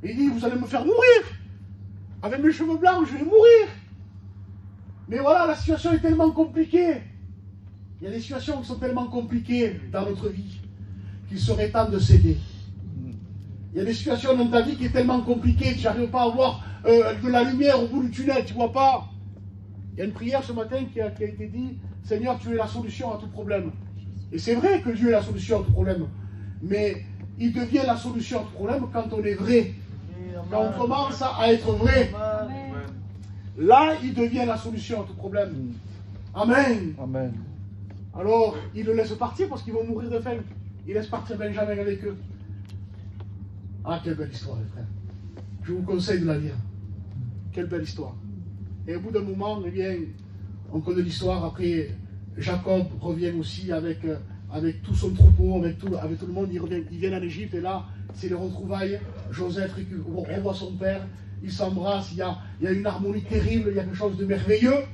il dit, vous allez me faire mourir. Avec mes cheveux blancs, je vais mourir. Mais voilà, la situation est tellement compliquée. Il y a des situations qui sont tellement compliquées dans notre vie qu'il serait temps de céder. Il y a des situations dans ta vie qui sont tellement compliquées que tu n'arrives pas à voir de la lumière au bout du tunnel, tu ne vois pas. Il y a une prière ce matin qui a été dit, Seigneur, tu es la solution à tout problème. Et c'est vrai que Dieu est la solution à tout problème. Mais il devient la solution à tout problème quand on est vrai. Quand on commence à être vrai. Là, il devient la solution à tout problème. Amen. Amen. Alors, il le laisse partir parce qu'ils vont mourir de faim. Il laisse partir Benjamin avec eux. Ah, quelle belle histoire, les frères. Je vous conseille de la lire. Quelle belle histoire. Et au bout d'un moment, eh bien, on connaît l'histoire. Après, Jacob revient aussi avec tout son troupeau, avec tout le monde. Ils viennent en Égypte et là, c'est les retrouvailles. Joseph revoit son père. Ils s'embrassent. Il y a une harmonie terrible. Il y a quelque chose de merveilleux.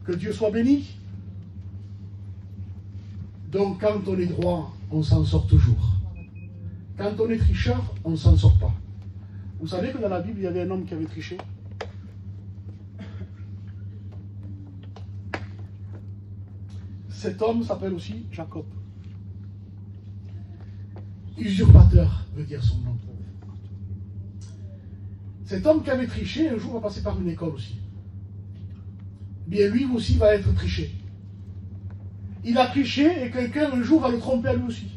Que Dieu soit béni. Donc, quand on est droit, on s'en sort toujours. Quand on est tricheur, on ne s'en sort pas. Vous savez que dans la Bible, il y avait un homme qui avait triché. Cet homme s'appelle aussi Jacob. Usurpateur veut dire son nom. Cet homme qui avait triché, un jour va passer par une école aussi. Bien lui aussi va être triché. Il a triché et quelqu'un un jour va le tromper à lui aussi.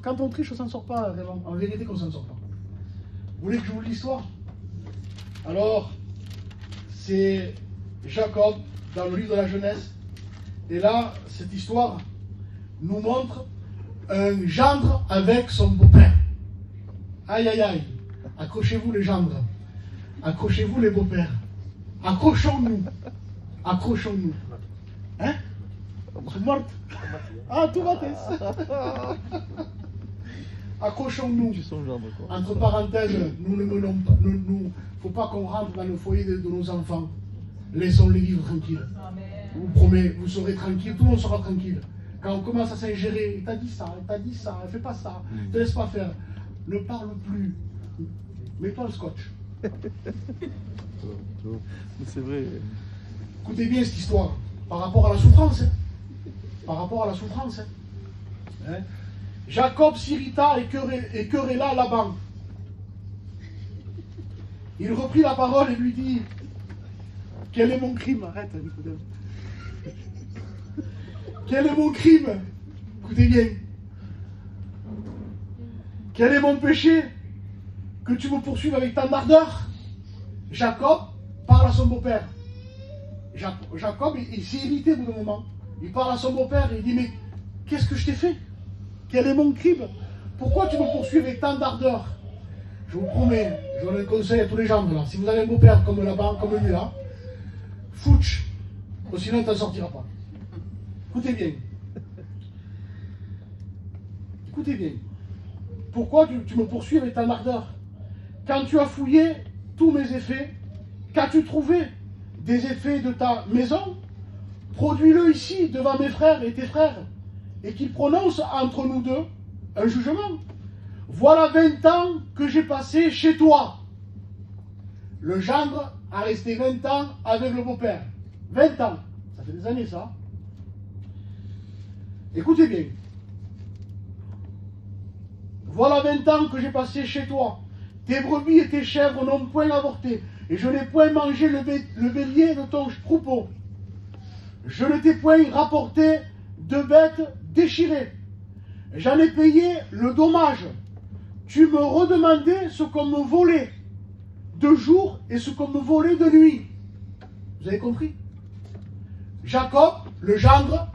Quand on triche, on ne s'en sort pas, vraiment. En vérité, qu'on ne s'en sort pas. Vous voulez que je vous lise l'histoire? Alors, c'est Jacob dans le livre de la Genèse. Et là, cette histoire nous montre un gendre avec son beau-père. Aïe, aïe, aïe. Accrochez-vous les gendres. Accrochez-vous les beaux-pères. Accrochons-nous. Accrochons-nous. Hein? C'est morte. Ah, tout va accrochons-nous. Entre parenthèses, nous ne menons pas. Il ne faut pas qu'on rentre dans le foyer de nos enfants. Laissons-les vivre tranquilles. Je vous promets, vous serez tranquille, tout le monde sera tranquille. Quand on commence à s'ingérer, il t'a dit ça, il fait pas ça, ne te laisse pas faire. Ne parle plus. Mets-toi le scotch. C'est vrai. Écoutez bien cette histoire. Par rapport à la souffrance. Par rapport à la souffrance. Hein? Jacob s'irrita et querella Laban. Il reprit la parole et lui dit, quel est mon crime? Arrête, Nicodème. Quel est mon crime? Écoutez bien. Quel est mon péché? Que tu me poursuives avec tant d'ardeur? Jacob parle à son beau-père. Jacob, il s'est irrité au bout d'un moment. Il parle à son beau-père et il dit, mais qu'est-ce que je t'ai fait? Quel est mon crime? Pourquoi tu me poursuis avec tant d'ardeur? Je vous promets, je donne un conseil à tous les gens là. Si vous avez un beau-père comme là-bas, comme lui là, fouch, sinon tu n'en sortiras pas. Écoutez bien. Écoutez bien. Pourquoi tu me poursuis avec tant d'ardeur? Quand tu as fouillé tous mes effets, qu'as-tu trouvé des effets de ta maison? Produis-le ici devant mes frères et tes frères, et qu'ils prononcent entre nous deux un jugement. Voilà 20 ans que j'ai passé chez toi. Le gendre a resté 20 ans avec le beau-père. 20 ans. Ça fait des années, ça. Écoutez bien. Voilà 20 ans que j'ai passé chez toi. Tes brebis et tes chèvres n'ont point avorté, et je n'ai point mangé le bélier de ton troupeau. Je ne t'ai point rapporté de bêtes déchirées. J'en ai payé le dommage. Tu me redemandais ce qu'on me volait de jour et ce qu'on me volait de nuit. Vous avez compris? Jacob, le gendre,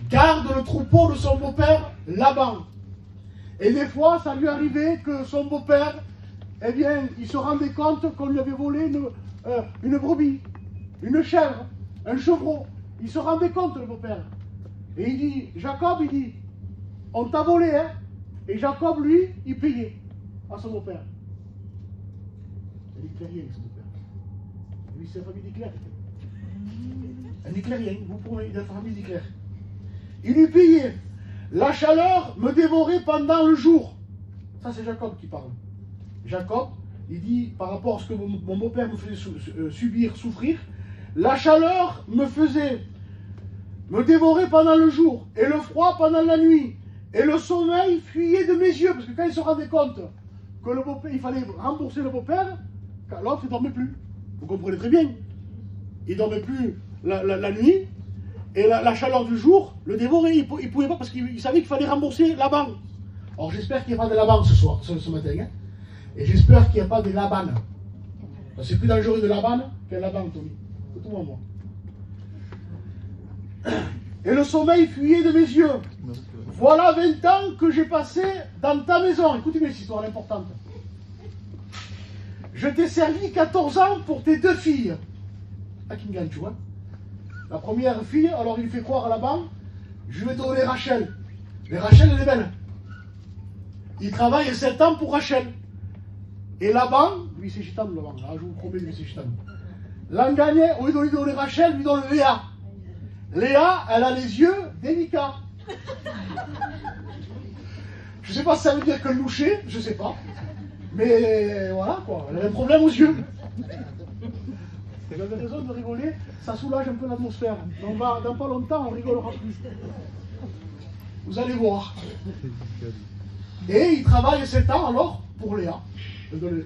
garde le troupeau de son beau-père Laban. Et des fois, ça lui arrivait que son beau-père, eh bien, il se rendait compte qu'on lui avait volé une brebis, une chèvre, un chevreau. Il se rendait compte, le beau-père. Et il dit, Jacob, il dit, on t'a volé, hein. Et Jacob, lui, il payait à son beau-père. Il dit rien, son beau-père. Lui, c'est la famille d'Éclair. Un éclairien, vous prouvez, il est la famille d'Éclair. Il lui payait. La chaleur me dévorait pendant le jour. Ça, c'est Jacob qui parle. Jacob, il dit, par rapport à ce que mon beau-père me faisait subir, souffrir, la chaleur me dévorait pendant le jour, et le froid pendant la nuit, et le sommeil fuyait de mes yeux, parce que quand il se rendait compte que le beau-père, il fallait rembourser le beau-père, l'autre, il ne dormait plus. Vous comprenez très bien. Il ne dormait plus la nuit, et la chaleur du jour le dévorait. Il ne pouvait pas, parce qu'il savait qu'il fallait rembourser la banque. Alors j'espère qu'il n'y a pas de Laban ce matin. Hein. Et j'espère qu'il n'y a pas de Laban. C'est plus dangereux de Laban qu'un Laban, Tony. Écoute-moi, moi. Et le sommeil fuyait de mes yeux. Voilà 20 ans que j'ai passé dans ta maison. Écoutez bien cette histoire importante. Je t'ai servi 14 ans pour tes 2 filles. À Kingan, tu vois. La première fille, alors il fait croire à Laban, je vais te donner Rachel. Mais Rachel, elle est belle. Il travaille 7 ans pour Rachel. Et Laban, lui c'est Chitam, Laban, je vous promets, lui c'est Chitam. L'an gagné, au lieu de lui donner Rachel, lui donne Léa. Léa, elle a les yeux délicats. Je ne sais pas si ça veut dire que le loucher, je ne sais pas. Mais voilà quoi, elle a un problème aux yeux. Vous avez raison de rigoler, ça soulage un peu l'atmosphère. Dans pas longtemps, on rigolera plus. Vous allez voir. Et il travaille 7 ans alors pour Léa.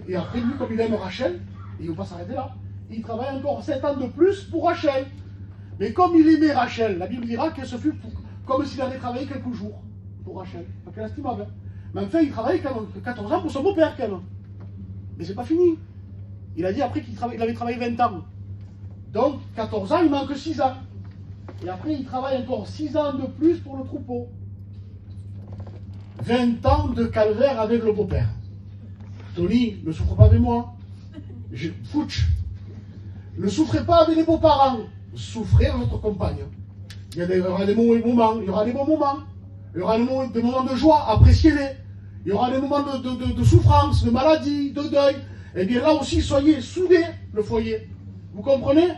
Et après, lui, comme il aime Rachel, il ne veut pas s'arrêter là, il travaille encore 7 ans de plus pour Rachel. Mais comme il aimait Rachel, la Bible dira que ce fut comme s'il avait travaillé quelques jours pour Rachel. Pas qu'elle estimable. Mais enfin, il travaille quand même 14 ans pour son beau-père quand même. Mais c'est pas fini. Il a dit après qu'il avait travaillé 20 ans. Donc, 14 ans, il manque 6 ans. Et après, il travaille encore 6 ans de plus pour le troupeau. 20 ans de calvaire avec le beau-père. Tony, ne souffre pas avec moi. Fouch. Ne souffrez pas avec les beaux-parents. Souffrez avec votre compagne. Il y aura des moments, il y aura des bons moments. Il y aura des moments de joie, appréciez-les. Il y aura des moments de souffrance, de maladie, de deuil. Eh bien là aussi, soyez soudés, le foyer. Vous comprenez?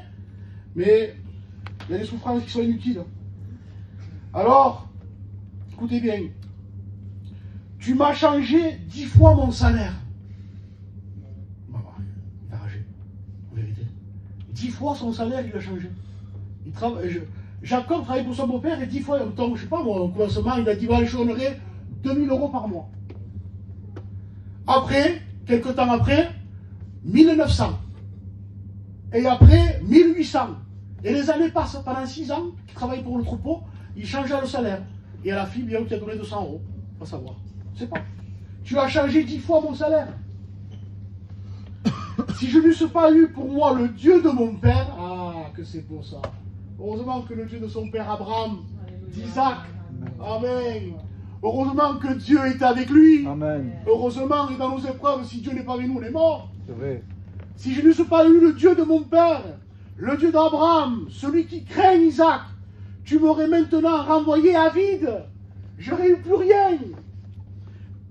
Mais il y a des souffrances qui sont inutiles. Alors, écoutez bien. Tu m'as changé 10 fois mon salaire. Maman, il a ragé, en vérité. 10 fois son salaire, il a changé. Jacob travaille pour son beau-père et 10 fois, donc, je sais pas moi, au commencement, il a dit, voilà, je donnerai 2000 € par mois. Après, quelques temps après, 1900. Et après, 1800. Et les années passent. Pendant 6 ans, qu'il travaille pour le troupeau, il change le salaire. Et à la fille, bien, qui a donné 200 €. Pas savoir. Je sais pas. Tu as changé 10 fois mon salaire. Si je n'eusse pas eu pour moi le Dieu de mon père, ah, que c'est beau ça. Heureusement que le Dieu de son père Abraham, d'Isaac, amen. Heureusement que Dieu est avec lui. Amen. Heureusement, et dans nos épreuves, si Dieu n'est pas avec nous, on est mort. C'est vrai. Si je n'eusse pas eu le Dieu de mon père, le Dieu d'Abraham, celui qui craint Isaac, tu m'aurais maintenant renvoyé à vide. J'aurais eu plus rien.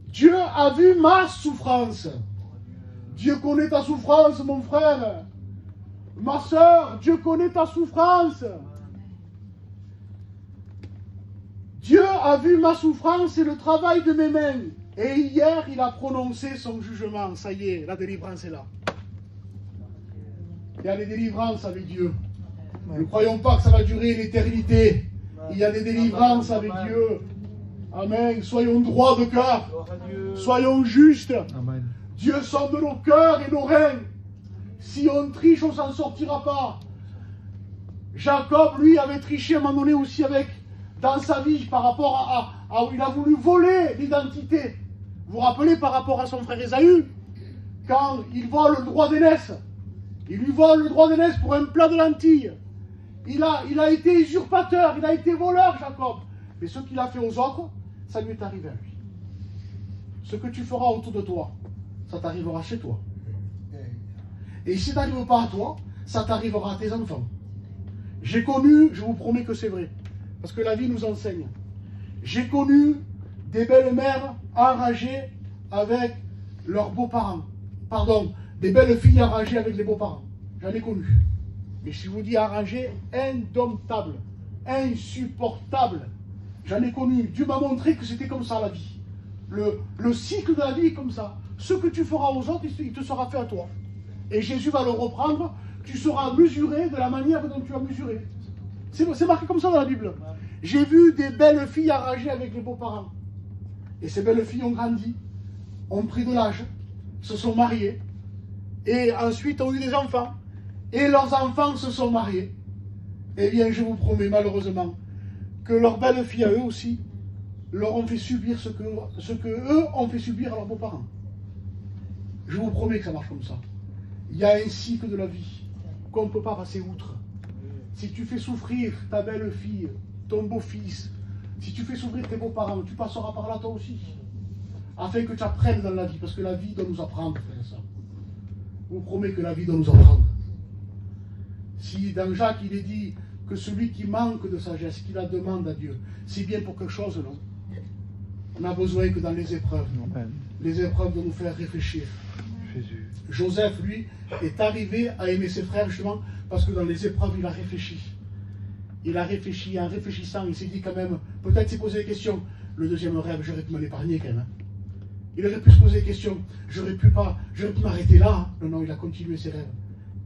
Dieu a vu ma souffrance. Dieu connaît ta souffrance, mon frère. Ma soeur, Dieu connaît ta souffrance. Dieu a vu ma souffrance et le travail de mes mains. Et hier, il a prononcé son jugement. Ça y est, la délivrance est là. Il y a des délivrances avec Dieu. Ne croyons pas que ça va durer l'éternité. Il y a des délivrances avec Dieu. Amen. Soyons droits de cœur. Soyons justes. Amen. Dieu sonde nos cœurs et nos reins. Si on triche, on ne s'en sortira pas. Jacob, lui, avait triché à un moment donné aussi dans sa vie par rapport à où il a voulu voler l'identité. Vous vous rappelez par rapport à son frère Ésaü, quand il vole le droit d'aînesse. Il lui vole le droit d'aînesse pour un plat de lentilles. Il a été usurpateur, il a été voleur, Jacob. Mais ce qu'il a fait aux autres, ça lui est arrivé à lui. Ce que tu feras autour de toi, ça t'arrivera chez toi. Et si ça n'arrive pas à toi, ça t'arrivera à tes enfants. J'ai connu, je vous promets que c'est vrai, Parce que la vie nous enseigne. J'ai connu des belles-mères enragées avec leurs beaux-parents. Pardon, des belles filles enragées avec les beaux-parents. J'en ai connu. Mais si je vous dis enragées, indomptables, insupportables. J'en ai connu. Dieu m'a montré que c'était comme ça la vie. Le cycle de la vie est comme ça. Ce que tu feras aux autres, il te sera fait à toi. Et Jésus va le reprendre. Tu seras mesuré de la manière dont tu as mesuré. C'est marqué comme ça dans la Bible. J'ai vu des belles filles enragées avec les beaux-parents. Et ces belles filles ont grandi, ont pris de l'âge, se sont mariées, et ensuite ont eu des enfants. Et leurs enfants se sont mariés. Eh bien, je vous promets, malheureusement, que leurs belles filles à eux aussi leur ont fait subir ce que eux ont fait subir à leurs beaux-parents. Je vous promets que ça marche comme ça. Il y a un cycle de la vie qu'on ne peut pas passer outre. Si tu fais souffrir ta belle-fille, ton beau-fils, si tu fais souffrir tes beaux-parents, tu passeras par là toi aussi. Afin que tu apprennes dans la vie, parce que la vie doit nous apprendre, frère et sœur. Je vous promets que la vie doit nous apprendre. Si dans Jacques il est dit que celui qui manque de sagesse, qui la demande à Dieu, c'est bien pour quelque chose, non? On a besoin que dans les épreuves, les épreuves de nous faire réfléchir. Jésus. Joseph, lui, est arrivé à aimer ses frères justement parce que dans les épreuves, il a réfléchi. Il a réfléchi, en réfléchissant, il s'est dit quand même, peut-être s'est posé des questions. Le deuxième rêve, j'aurais pu m'en épargner quand même. Il aurait pu se poser des questions. J'aurais pu m'arrêter là. Non, non, il a continué ses rêves.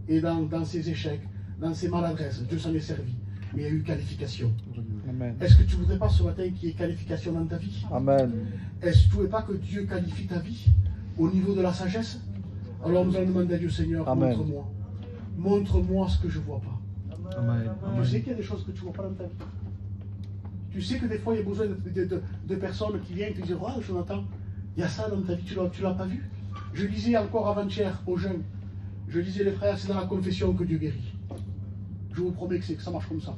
Et dans ses échecs, dans ses maladresses, Dieu s'en est servi. Mais il y a eu qualification. Amen. Est-ce que tu ne voudrais pas ce matin qu'il y ait qualification dans ta vie? Amen. Est-ce que tu ne voudrais pas que Dieu qualifie ta vie au niveau de la sagesse? Alors nous allons demander à Dieu, Seigneur, montre-moi. Montre-moi ce que je ne vois pas. Amen. Tu sais qu'il y a des choses que tu ne vois pas dans ta vie. Tu sais que des fois, il y a besoin de personnes qui viennent te dire, oh, Jonathan, il y a ça dans ta vie, tu ne l'as pas vu. Je lisais encore avant-hier aux jeunes, je disais les frères, c'est dans la confession que Dieu guérit. Je vous promets que ça marche comme ça.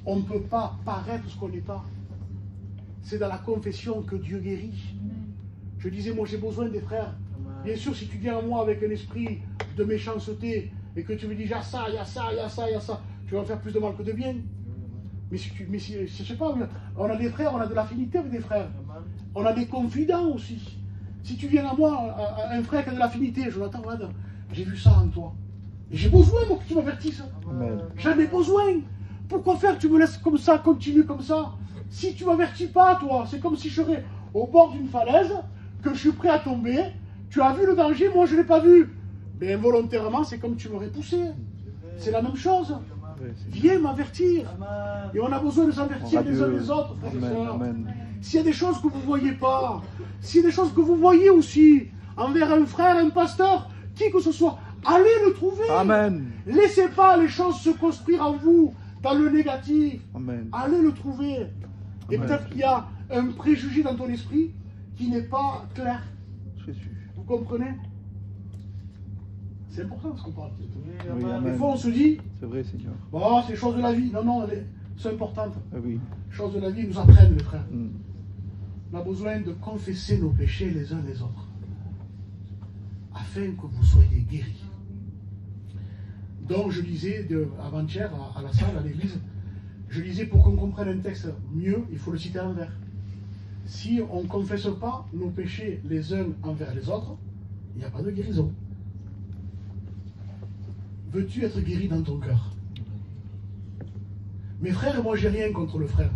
On ne peut pas paraître ce qu'on n'est pas. C'est dans la confession que Dieu guérit. Je disais, moi j'ai besoin des frères. Bien sûr, si tu viens à moi avec un esprit de méchanceté et que tu me dis, il y a ça, il y a ça, il y a ça, il y a ça, tu vas me faire plus de mal que de bien. Mais si je sais pas, on a des frères, on a de l'affinité avec des frères. On a des confidents aussi. Si tu viens à moi, un frère qui a de l'affinité, je l'attends, j'ai vu ça en toi. Et j'ai besoin, moi, que tu m'avertisses. J'en ai besoin. Pourquoi faire que tu me laisses comme ça, continue comme ça? Si tu ne m'avertis pas, toi, c'est comme si je serais au bord d'une falaise, que je suis prêt à tomber. Tu as vu le danger, moi je ne l'ai pas vu. Mais involontairement, c'est comme tu m'aurais poussé. C'est la même chose. Viens m'avertir. Et on a besoin de s'avertir les uns les autres, frères et sœurs. S'il y a des choses que vous ne voyez pas, s'il y a des choses que vous voyez aussi, envers un frère, un pasteur, qui que ce soit, allez le trouver. Amen. Laissez pas les choses se construire en vous dans le négatif. Amen. Allez le trouver. Et Amen. peut-être qu'il y a un préjugé dans ton esprit qui n'est pas clair. Jésus. Vous comprenez? C'est important ce qu'on parle. Oui, Des amen. fois on se dit, C'est vrai, Seigneur. oh, c'est les choses de la vie. Non, non, c'est important. Ah oui. Les choses de la vie nous apprennent, les frères. Mm. On a besoin de confesser nos péchés les uns les autres, afin que vous soyez guéris. Donc je lisais avant-hier à la salle, à l'église, je lisais pour qu'on comprenne un texte mieux, il faut le citer à l'envers. Si on ne confesse pas nos péchés les uns envers les autres, il n'y a pas de guérison. Veux-tu être guéri dans ton cœur? Mes frères, moi j'ai rien contre le frère.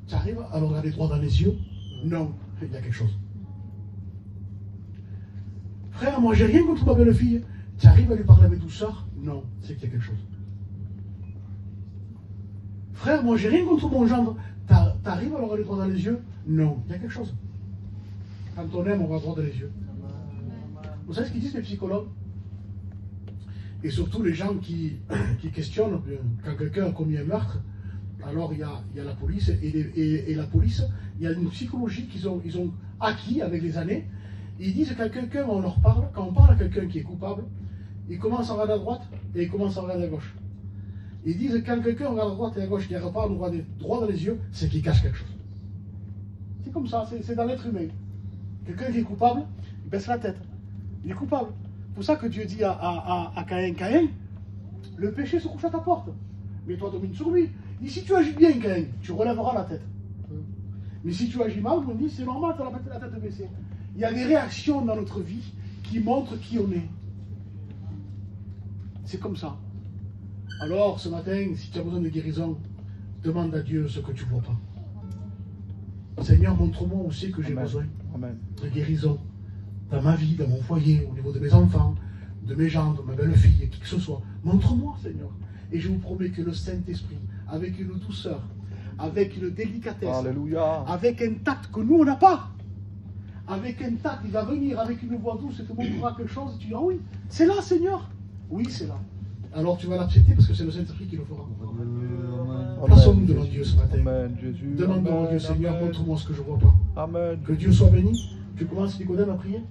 Tu arrives à le regarder droit dans les yeux? Non, il y a quelque chose. Frère, moi j'ai rien contre ma belle-fille. Tu arrives à lui parler avec douceur? Non, c'est qu'il y a quelque chose. Frère, moi j'ai rien contre mon gendre. T'arrives à le regarder droit dans les yeux? Non, il y a quelque chose. Quand on aime, on va droit dans les yeux. Vous savez ce qu'ils disent les psychologues? Et surtout les gens qui questionnent quand quelqu'un a commis un meurtre. Alors il y a la police et la police, il y a une psychologie qu'ils ont acquis avec les années. Ils disent quand quelqu'un, on leur parle, quand on parle à quelqu'un qui est coupable, il commence à regarder à droite et il commence à regarder à gauche. Ils disent quand quelqu'un regarde à droite et à gauche, qui n'arrive pas à nous regarder droit dans les yeux, c'est qu'il cache quelque chose. C'est comme ça, c'est dans l'être humain. Quelqu'un qui est coupable, il baisse la tête. Il est coupable. C'est pour ça que Dieu dit à Caïn, Caïn, le péché se couche à ta porte. Mais toi domine sur lui. Il dit, si tu agis bien, Caïn, tu relèveras la tête. Mais si tu agis mal, on dit, c'est normal, tu as la tête baissée. Il y a des réactions dans notre vie qui montrent qui on est. C'est comme ça. Alors, ce matin, si tu as besoin de guérison, demande à Dieu ce que tu ne vois pas. Seigneur, montre-moi où c'est que j'ai besoin de guérison. Dans ma vie, dans mon foyer, au niveau de mes enfants, de mes gens, de ma belle-fille, qui que ce soit. Montre-moi, Seigneur. Et je vous promets que le Saint-Esprit, avec une douceur, avec une délicatesse, Alléluia. avec un tact que nous, on n'a pas. Avec un tact, il va venir avec une voix douce et te montrera quelque chose. Et tu dis, ah oui, c'est là, Seigneur. Oui, c'est là. Alors tu vas l'accepter parce que c'est le Saint-Esprit qui le fera. Passons-nous devant Dieu ce matin. Amen, Jésus. Demandons à Amen, Dieu, Seigneur, amen. montre-moi ce que je ne vois pas. Amen. Que Dieu soit béni. Tu commences, Nicodème, à prier.